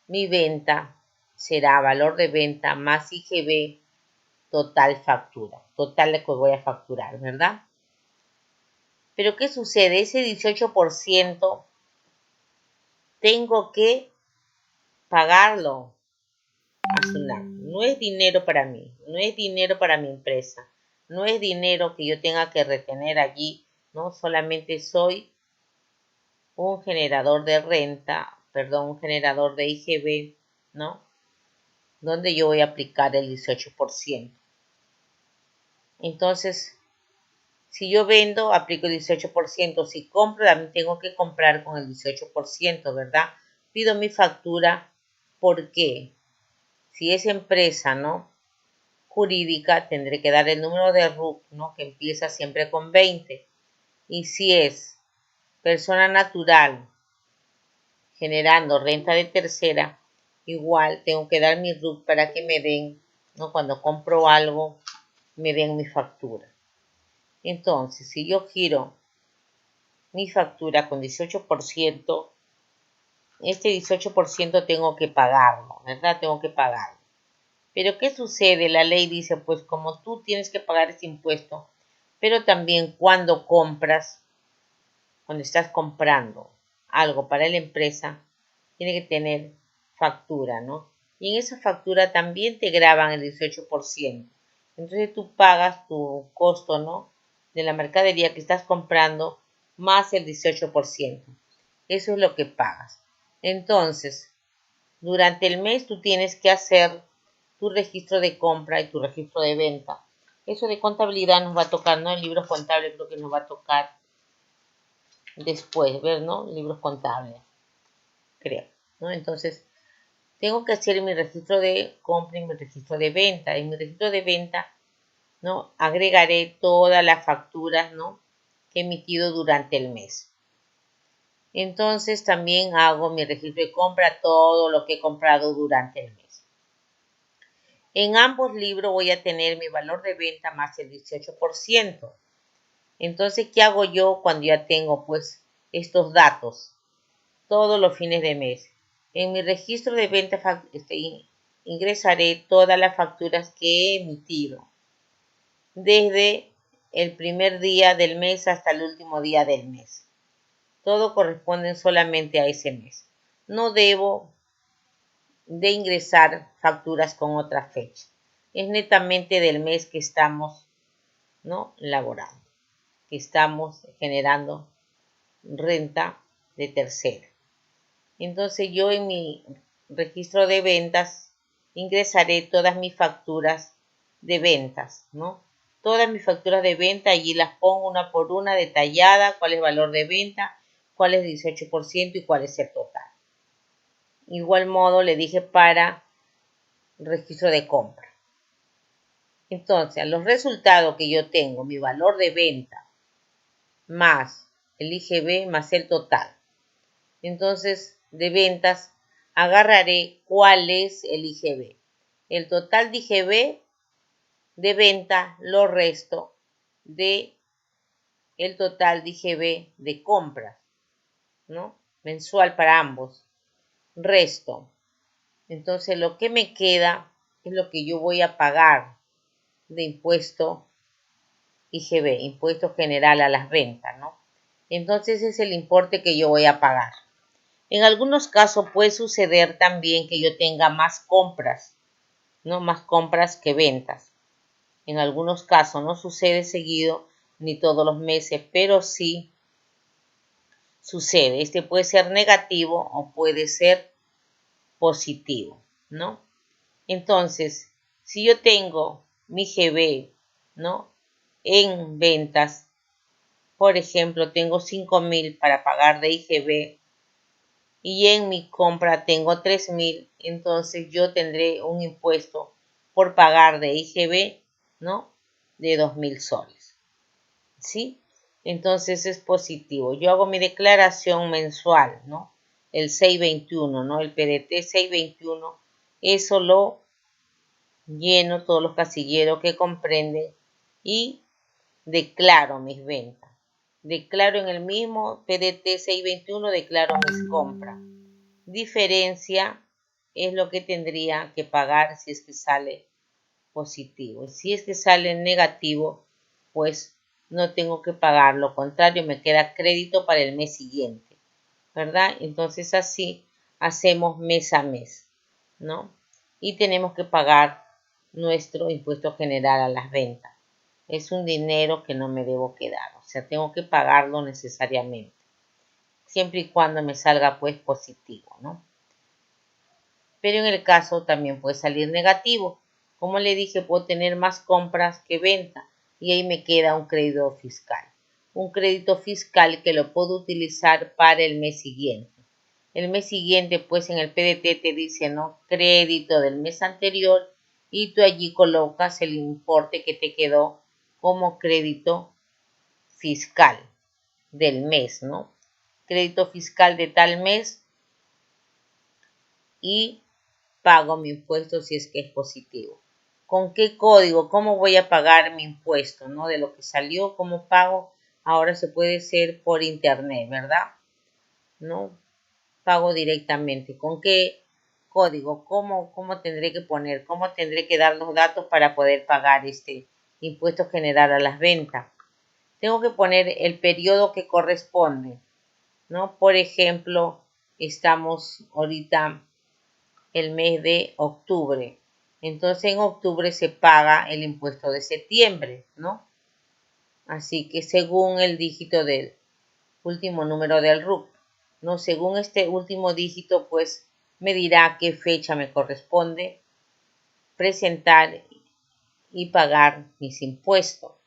mi venta será valor de venta más IGB total factura, total de que voy a facturar, ¿verdad? Pero ¿qué sucede? Ese 18% tengo que pagarlo a SUNAT. No es dinero para mí, no es dinero para mi empresa, no es dinero que yo tenga que retener allí, ¿no? Solamente soy un generador de renta, perdón, un generador de IGB, ¿no? donde yo voy a aplicar el 18%. Entonces, si yo vendo, aplico el 18%. Si compro, también tengo que comprar con el 18%, ¿verdad? Pido mi factura. ¿Por qué? Si es empresa, ¿no?, jurídica, tendré que dar el número de RUC, ¿no?, que empieza siempre con 20. Y si es persona natural generando renta de tercera, igual tengo que dar mi RUC para que me den, ¿no?, cuando compro algo, me den mi factura. Entonces, si yo giro mi factura con 18%, este 18% tengo que pagarlo, ¿verdad? Tengo que pagarlo. Pero ¿qué sucede? La ley dice, pues como tú tienes que pagar este impuesto, pero también cuando compras, cuando estás comprando algo para la empresa, tiene que tener factura, ¿no? Y en esa factura también te graban el 18%. Entonces tú pagas tu costo, ¿no?, de la mercadería que estás comprando más el 18%. Eso es lo que pagas. Entonces, durante el mes tú tienes que hacer tu registro de compra y tu registro de venta. Eso de contabilidad nos va a tocar, ¿no? El libro contable creo que nos va a tocar después, ver, ¿no? Libros contables, creo, ¿no? Entonces, tengo que hacer mi registro de compra y mi registro de venta. En mi registro de venta, ¿no?, agregaré todas las facturas, ¿no?, que he emitido durante el mes. Entonces, también hago mi registro de compra, todo lo que he comprado durante el mes. En ambos libros voy a tener mi valor de venta más el 18%. Entonces, ¿qué hago yo cuando ya tengo, pues, estos datos? Todos los fines de mes. En mi registro de venta ingresaré todas las facturas que he emitido, desde el primer día del mes hasta el último día del mes. Todo corresponde solamente a ese mes. No debo de ingresar facturas con otra fecha. Es netamente del mes que estamos, ¿no?, laborando, que estamos generando renta de tercera. Entonces yo en mi registro de ventas ingresaré todas mis facturas de ventas, ¿no? Todas mis facturas de venta, allí las pongo una por una detallada, cuál es el valor de venta, cuál es el 18% y cuál es el total. Igual modo le dije para registro de compra. Entonces, los resultados que yo tengo, mi valor de venta más el IGB más el total. Entonces, de ventas, agarraré cuál es el IGB. El total de IGB de venta lo resto de el total de IGB de compras, ¿no?, mensual para ambos. Resto. Entonces, lo que me queda es lo que yo voy a pagar de impuesto IGB, impuesto general a las ventas, ¿no? Entonces, ese es el importe que yo voy a pagar. En algunos casos puede suceder también que yo tenga más compras, ¿no?, más compras que ventas. En algunos casos no sucede seguido ni todos los meses, pero sí sucede. Este puede ser negativo o puede ser positivo, ¿no? Entonces, si yo tengo mi GB, ¿no?, en ventas, por ejemplo, tengo 5.000 para pagar de IGB y en mi compra tengo 3.000, entonces yo tendré un impuesto por pagar de IGB, ¿no?, de 2.000 soles, ¿sí? Entonces es positivo. Yo hago mi declaración mensual, ¿no?, el 621, ¿no?, el PDT 621, eso lo lleno todos los casilleros que comprende y declaro mis ventas. Declaro en el mismo PDT 621, declaro mis compras. Diferencia es lo que tendría que pagar si es que sale positivo. Y si es que sale negativo, pues no tengo que pagar. Lo contrario, me queda crédito para el mes siguiente, ¿verdad? Entonces así hacemos mes a mes, ¿no? Y tenemos que pagar nuestro impuesto general a las ventas. Es un dinero que no me debo quedar, o sea, tengo que pagarlo necesariamente, siempre y cuando me salga pues positivo, ¿no? pero en el caso también puede salir negativo. Como le dije, puedo tener más compras que venta y ahí me queda un crédito fiscal. Un crédito fiscal que lo puedo utilizar para el mes siguiente. El mes siguiente, pues en el PDT te dice, ¿no? Crédito del mes anterior y tú allí colocas el importe que te quedó como crédito fiscal del mes, ¿no? Crédito fiscal de tal mes y pago mi impuesto si es que es positivo. ¿Con qué código? ¿Cómo voy a pagar mi impuesto? ¿No? De lo que salió, ¿cómo pago? Ahora se puede hacer por internet, ¿verdad? ¿No? Pago directamente. ¿Con qué código? ¿Cómo tendré que poner? ¿Cómo tendré que dar los datos para poder pagar este impuesto general a las ventas? Tengo que poner el periodo que corresponde, ¿no? Por ejemplo, estamos ahorita el mes de octubre. Entonces en octubre se paga el impuesto de septiembre, ¿no? Así que según el dígito del último número del RUC, ¿no? Según este último dígito, pues me dirá qué fecha me corresponde presentar y pagar mis impuestos.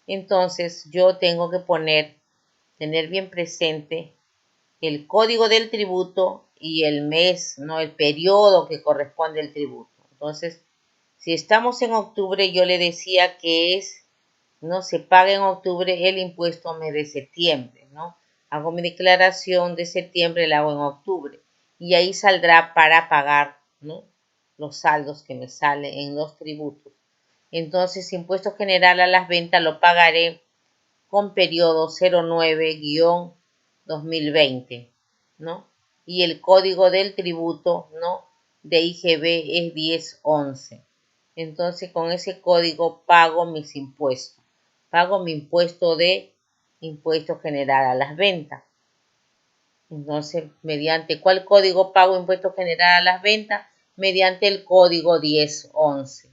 Entonces yo tengo que tener bien presente el código del tributo y el mes, ¿no? El periodo que corresponde al tributo. Entonces, si estamos en octubre, yo le decía que no se paga en octubre el impuesto mes de septiembre, ¿no? Hago mi declaración de septiembre, la hago en octubre. Y ahí saldrá para pagar, ¿no? Los saldos que me salen en los tributos. Entonces, impuesto general a las ventas lo pagaré con periodo 09-2020, ¿no? Y el código del tributo, ¿no? De IGB es 1011. Entonces, con ese código pago mis impuestos. Pago mi impuesto general a las ventas. Entonces, ¿mediante cuál código pago impuesto general a las ventas? Mediante el código 1011,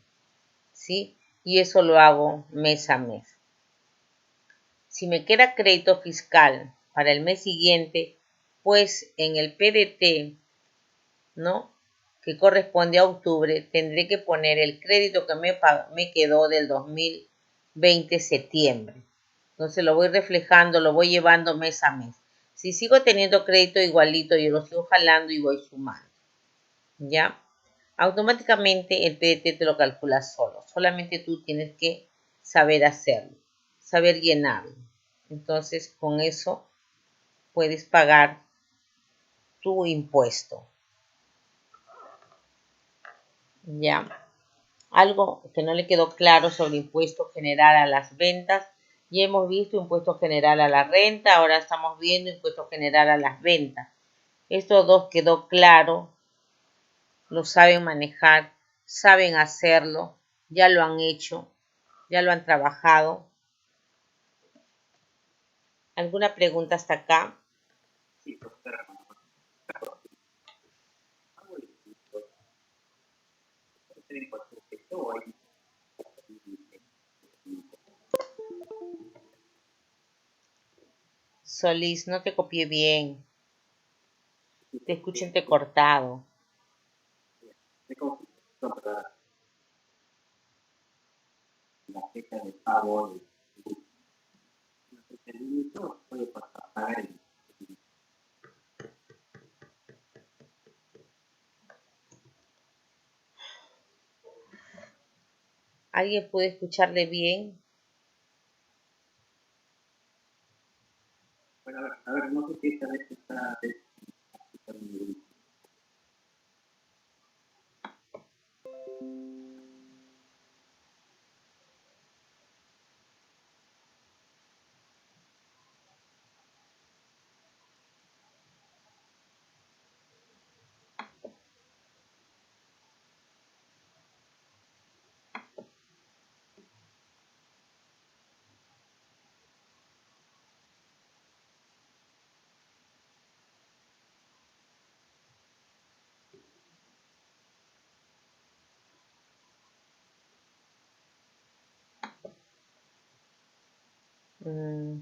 ¿sí? Y eso lo hago mes a mes. Si me queda crédito fiscal para el mes siguiente, pues en el PDT, ¿no? Que corresponde a octubre, tendré que poner el crédito que me quedó del 2020 septiembre. Entonces lo voy reflejando, lo voy llevando mes a mes. Si sigo teniendo crédito igualito, yo lo sigo jalando y voy sumando. ¿Ya? Automáticamente el PDT te lo calcula solo. Solamente tú tienes que saber hacerlo, saber llenarlo. Entonces, con eso puedes pagar tu impuesto. ¿Ya? Algo que no le quedó claro sobre impuesto general a las ventas. Ya hemos visto impuesto general a la renta, ahora estamos viendo impuesto general a las ventas. Estos dos quedó claro, lo saben manejar, saben hacerlo, ya lo han hecho, ya lo han trabajado. ¿Alguna pregunta hasta acá? Sí, profesora. Solís, no te copié bien. Te escucho entrecortado. La fecha de pago el puede pagar el ¿Alguien puede escucharle bien? bueno, a ver, no sé si esta vez está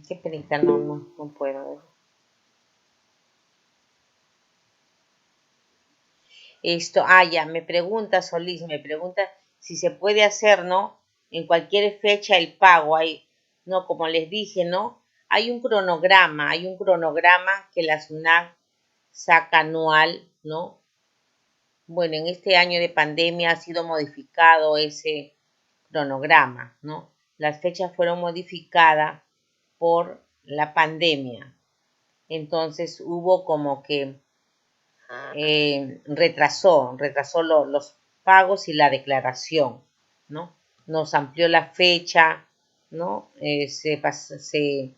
Qué penita, no puedo. Ya, me pregunta Solís, me pregunta si se puede hacer, ¿no? En cualquier fecha el pago, no, como les dije, ¿no? Hay un cronograma que la SUNAT saca anual, ¿no? Bueno, en este año de pandemia ha sido modificado ese cronograma, ¿no? Las fechas fueron modificadas por la pandemia. Entonces hubo como que retrasó los pagos y la declaración, ¿no? Nos amplió la fecha, ¿no? Se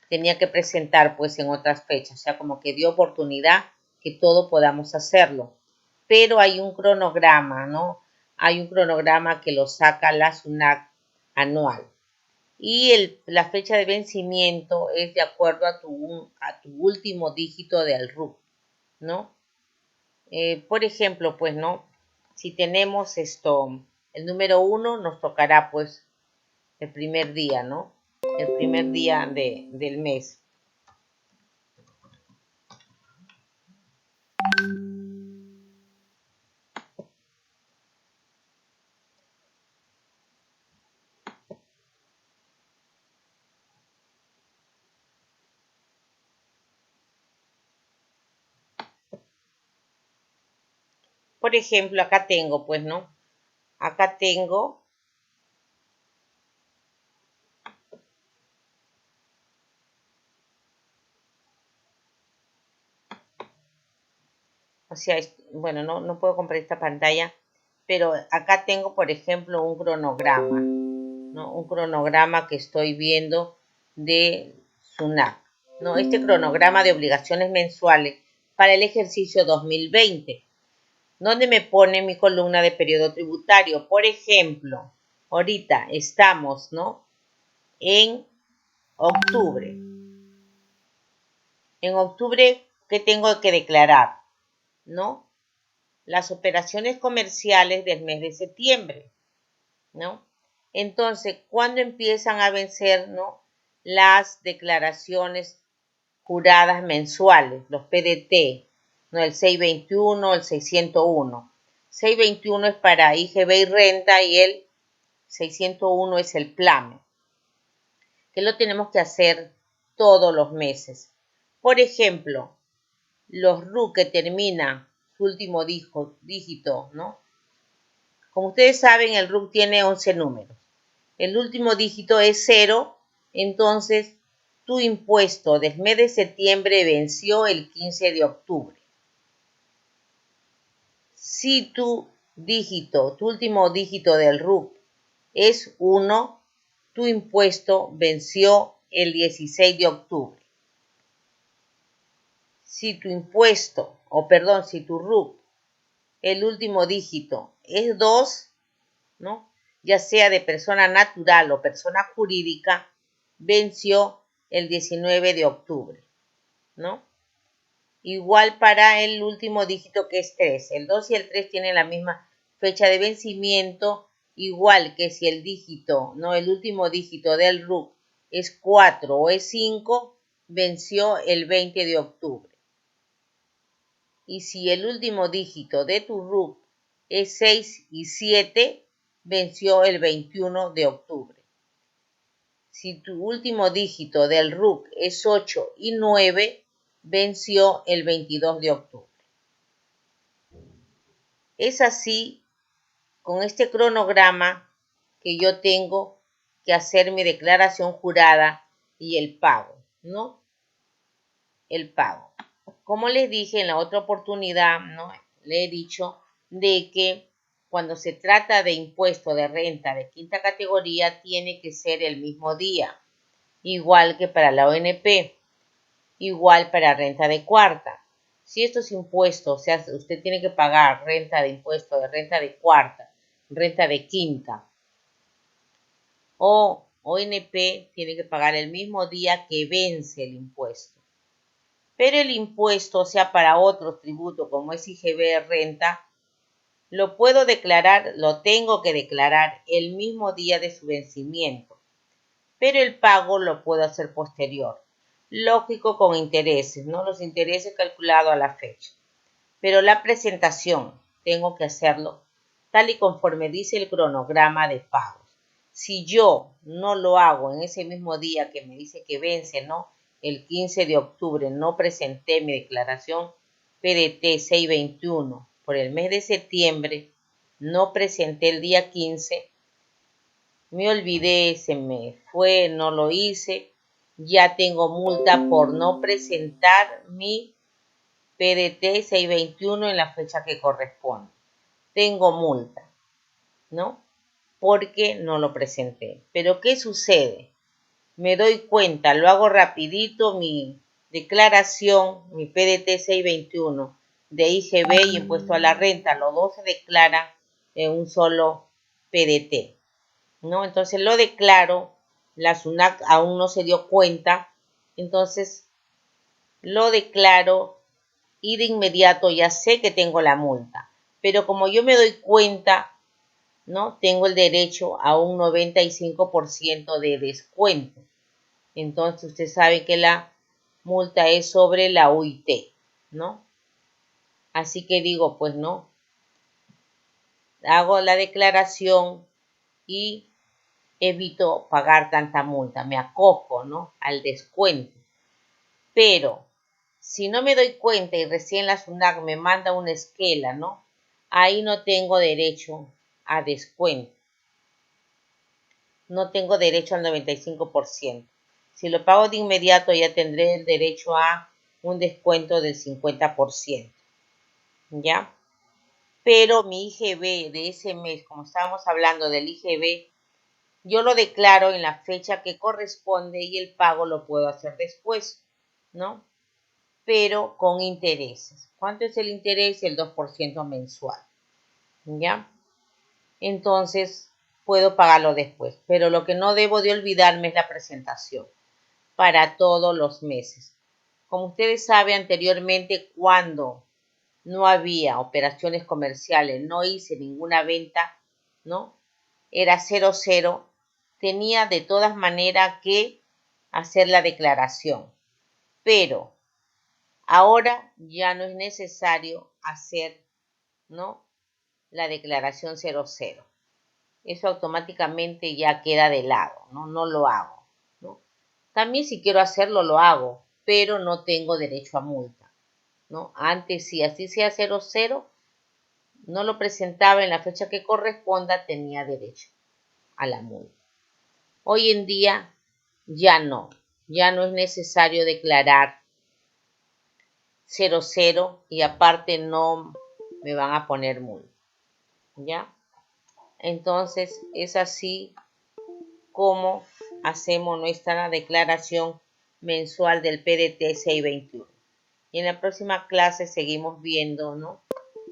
tenía que presentar pues en otras fechas, o sea, como que dio oportunidad que todo podamos hacerlo. Pero hay un cronograma, ¿no? Hay un cronograma que lo saca la SUNAT anual. Y la fecha de vencimiento es de acuerdo a tu último dígito del RUC, ¿no? Por ejemplo, pues, ¿no? Si tenemos el número 1, nos tocará, pues, el primer día, ¿no? El primer día del mes. Por ejemplo, acá tengo, pues, ¿no? Acá tengo o sea, bueno, no puedo comprar esta pantalla, pero acá tengo, por ejemplo, un cronograma, ¿no? Un cronograma que estoy viendo de SUNAT, ¿no? Este cronograma de obligaciones mensuales para el ejercicio 2020, donde me pone mi columna de periodo tributario. Por ejemplo, ahorita estamos, ¿no? En octubre. En octubre, ¿qué tengo que declarar? ¿No? Las operaciones comerciales del mes de septiembre, ¿no? Entonces, ¿cuándo empiezan a vencer, ¿no? Las declaraciones juradas mensuales, los PDT, ¿no? El 621, el 601. 621 es para IGB y renta y el 601 es el PLAME, que lo tenemos que hacer todos los meses. Por ejemplo, los RU que termina su último dígito, ¿no? Como ustedes saben, el RUC tiene 11 números. El último dígito es 0, entonces tu impuesto del mes de septiembre venció el 15 de octubre. Si tu último dígito del RUC es 1, tu impuesto venció el 16 de octubre. Si tu si tu RUC, el último dígito es 2, ¿no? Ya sea de persona natural o persona jurídica, venció el 19 de octubre, ¿no? Igual para el último dígito que es 3. El 2 y el 3 tienen la misma fecha de vencimiento, igual que si el dígito, ¿no? El último dígito del RUC es 4 o es 5, venció el 20 de octubre. Y si el último dígito de tu RUC es 6 y 7, venció el 21 de octubre. Si tu último dígito del RUC es 8 y 9, venció el 22 de octubre. Es así, con este cronograma, que yo tengo que hacer mi declaración jurada y el pago, ¿no? El pago. Como les dije en la otra oportunidad, ¿no? Le he dicho de que cuando se trata de impuesto de renta de quinta categoría tiene que ser el mismo día, igual que para la ONP, igual para renta de cuarta. Si estos impuestos, o sea, usted tiene que pagar renta de impuesto de renta de cuarta, renta de quinta o ONP, tiene que pagar el mismo día que vence el impuesto. Pero el impuesto, o sea, para otros tributos como es IGB renta, lo puedo declarar, lo tengo que declarar el mismo día de su vencimiento, pero el pago lo puedo hacer posterior. Lógico, con intereses, ¿no? Los intereses calculados a la fecha. Pero la presentación tengo que hacerlo tal y conforme dice el cronograma de pagos. Si yo no lo hago en ese mismo día que me dice que vence, ¿no? El 15 de octubre no presenté mi declaración PDT 621 por el mes de septiembre, no presenté el día 15, me olvidé, se me fue, no lo hice, ya tengo multa por no presentar mi PDT 621 en la fecha que corresponde. Tengo multa, ¿no? Porque no lo presenté. Pero ¿qué sucede? Me doy cuenta, lo hago rapidito, mi declaración, mi PDT 621 de IGB y impuesto a la renta, los dos se declaran en un solo PDT, ¿no? Entonces lo declaro, la SUNAT aún no se dio cuenta, entonces lo declaro y de inmediato ya sé que tengo la multa. Pero como yo me doy cuenta, ¿no? Tengo el derecho a un 95% de descuento. Entonces usted sabe que la multa es sobre la UIT, ¿no? Así que digo, pues no, hago la declaración y evito pagar tanta multa, me acojo, ¿no? Al descuento. Pero si no me doy cuenta y recién la SUNAT me manda una esquela, ¿no? Ahí no tengo derecho a descuento. No tengo derecho al 95%. Si lo pago de inmediato ya tendré el derecho a un descuento del 50%. ¿Ya? Pero mi IGB de ese mes, como estábamos hablando del IGB, yo lo declaro en la fecha que corresponde y el pago lo puedo hacer después, ¿no? Pero con intereses. ¿Cuánto es el interés? El 2% mensual. ¿Ya? Entonces puedo pagarlo después. Pero lo que no debo de olvidarme es la presentación para todos los meses. Como ustedes saben anteriormente, cuando no había operaciones comerciales, no hice ninguna venta, ¿no? Era 00, tenía de todas maneras que hacer la declaración. Pero ahora ya no es necesario hacer, ¿no? La declaración 00. Eso automáticamente ya queda de lado, ¿no? No lo hago, ¿no? También si quiero hacerlo, lo hago, pero no tengo derecho a multa, ¿no? Antes, si así sea 00, no lo presentaba en la fecha que corresponda, tenía derecho a la multa. Hoy en día ya no es necesario declarar 00 y aparte no me van a poner multa, ¿ya? Entonces es así como hacemos nuestra declaración mensual del PDT 621. Y en la próxima clase seguimos viendo, ¿no?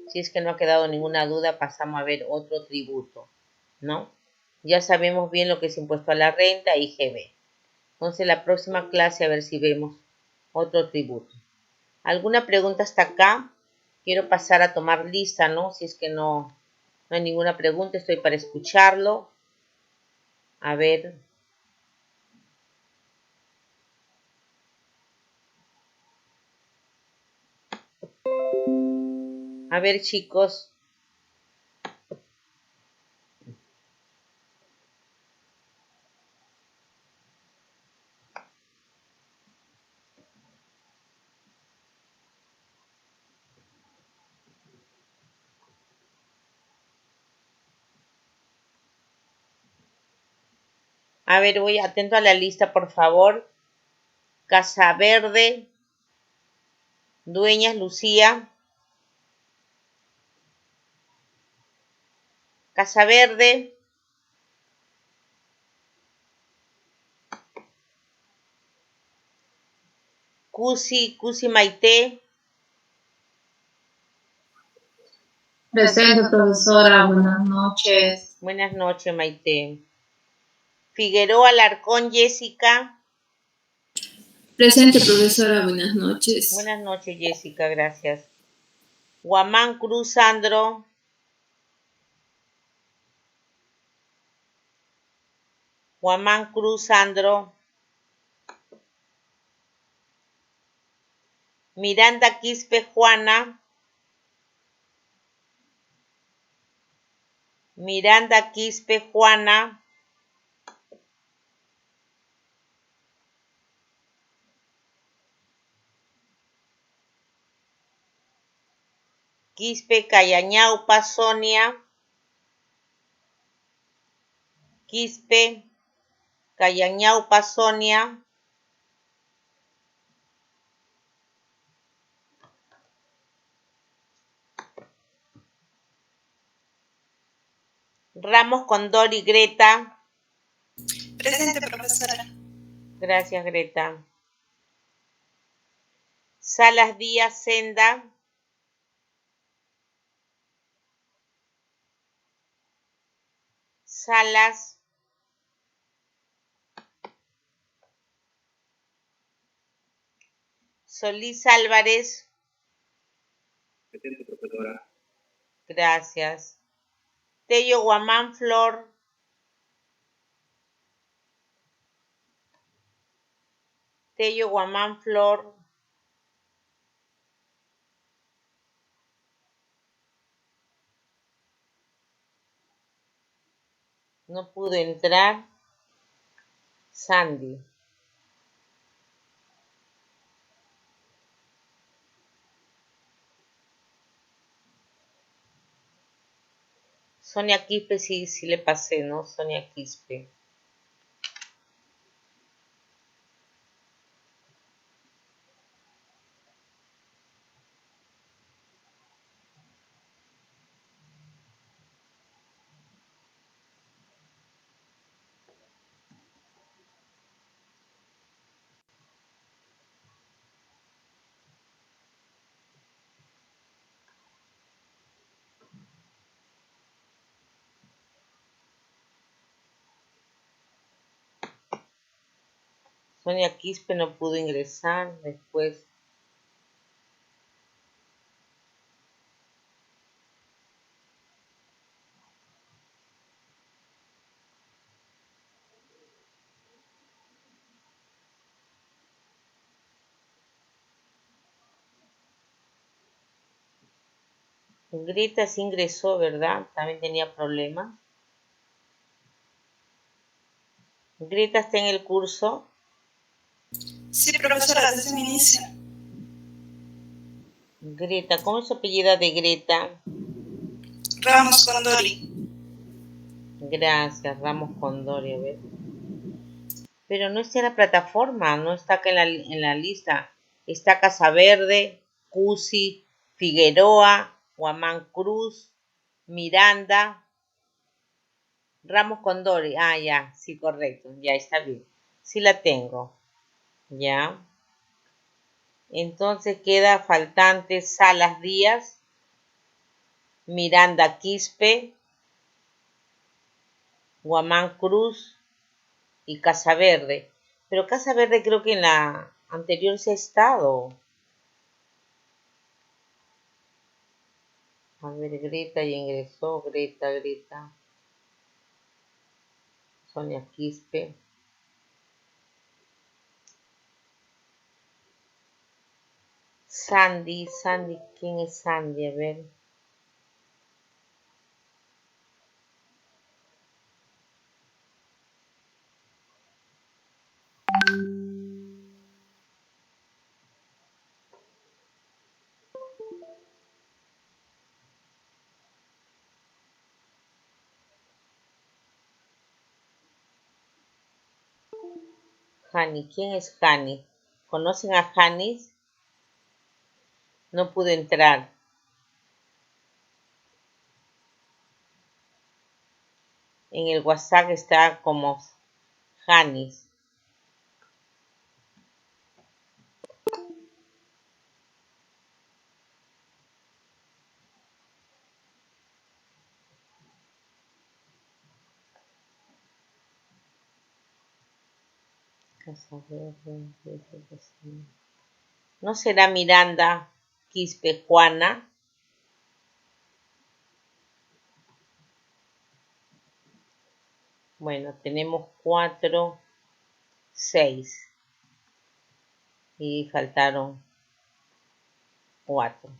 Si es que no ha quedado ninguna duda, pasamos a ver otro tributo, ¿no? Ya sabemos bien lo que es impuesto a la renta y IGB. Entonces la próxima clase a ver si vemos otro tributo. ¿Alguna pregunta hasta acá? Quiero pasar a tomar lista, ¿no? Si es que no hay ninguna pregunta, estoy para escucharlo. A ver. A ver, chicos. A ver, voy atento a la lista, por favor. Casa Verde, Dueñas Lucía. Casa Verde. Cusi Maite. Presente, profesora. Buenas noches. Buenas noches, Maite. Figueroa Alarcón Jessica. Presente, profesora. Buenas noches. Buenas noches, Jessica, gracias. Guamán Cruz Sandro. Guamán Cruz Sandro. Miranda Quispe Juana. Miranda, Quispe, Juana. Quispe, Cayañaupa, Sonia. Quispe, Cayañaupa, Sonia. Ramos, Condori, Greta. Presente, profesora. Gracias, Greta. Salas Díaz, Senda. Salas. Solís Álvarez. Presente, profesora. Gracias. Tello Guamán, Flor. Tello Guamán, Flor. No pudo entrar. Sandy. Sonia Quispe, sí le pasé, ¿no? Sonia Quispe. Sonia Quispe no pudo ingresar después. Greta sí ingresó, ¿verdad? También tenía problemas. Greta está en el curso. Sí, profesora, desde mi inicio. Greta, ¿cómo es su apellido de Greta? Ramos Condori. Gracias, Ramos Condori, a ver. Pero no está en la plataforma, no está acá en la lista. Está Casaverde, Cusi, Figueroa, Guamán Cruz, Miranda, Ramos Condori. Ah, ya, sí, correcto, ya está bien. Sí la tengo, ya. Entonces queda faltante Salas Díaz, Miranda Quispe, Guamán Cruz y Casaverde. Pero Casaverde creo que en la anterior se ha estado. A ver, Greta ya ingresó. Greta. Sonia Quispe. Sandy, ¿quién es Sandy? A ver. Hani, ¿quién es Hani? ¿Conocen a Hanis? No pudo entrar. En el WhatsApp está como Hanis. ¿No será Miranda Quispe Juana? Bueno, tenemos 4, 6. Y faltaron 4.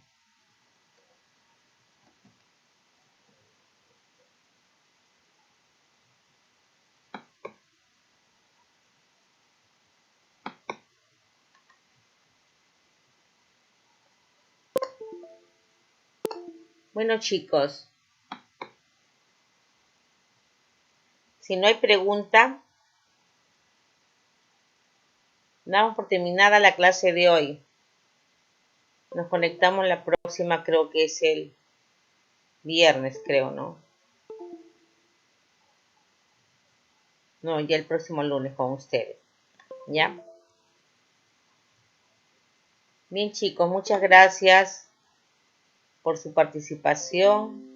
Bueno, chicos, si no hay pregunta, damos por terminada la clase de hoy. Nos conectamos la próxima, creo que es el viernes, creo, ¿no? No, ya el próximo lunes con ustedes. ¿Ya? Bien, chicos, muchas gracias por su participación.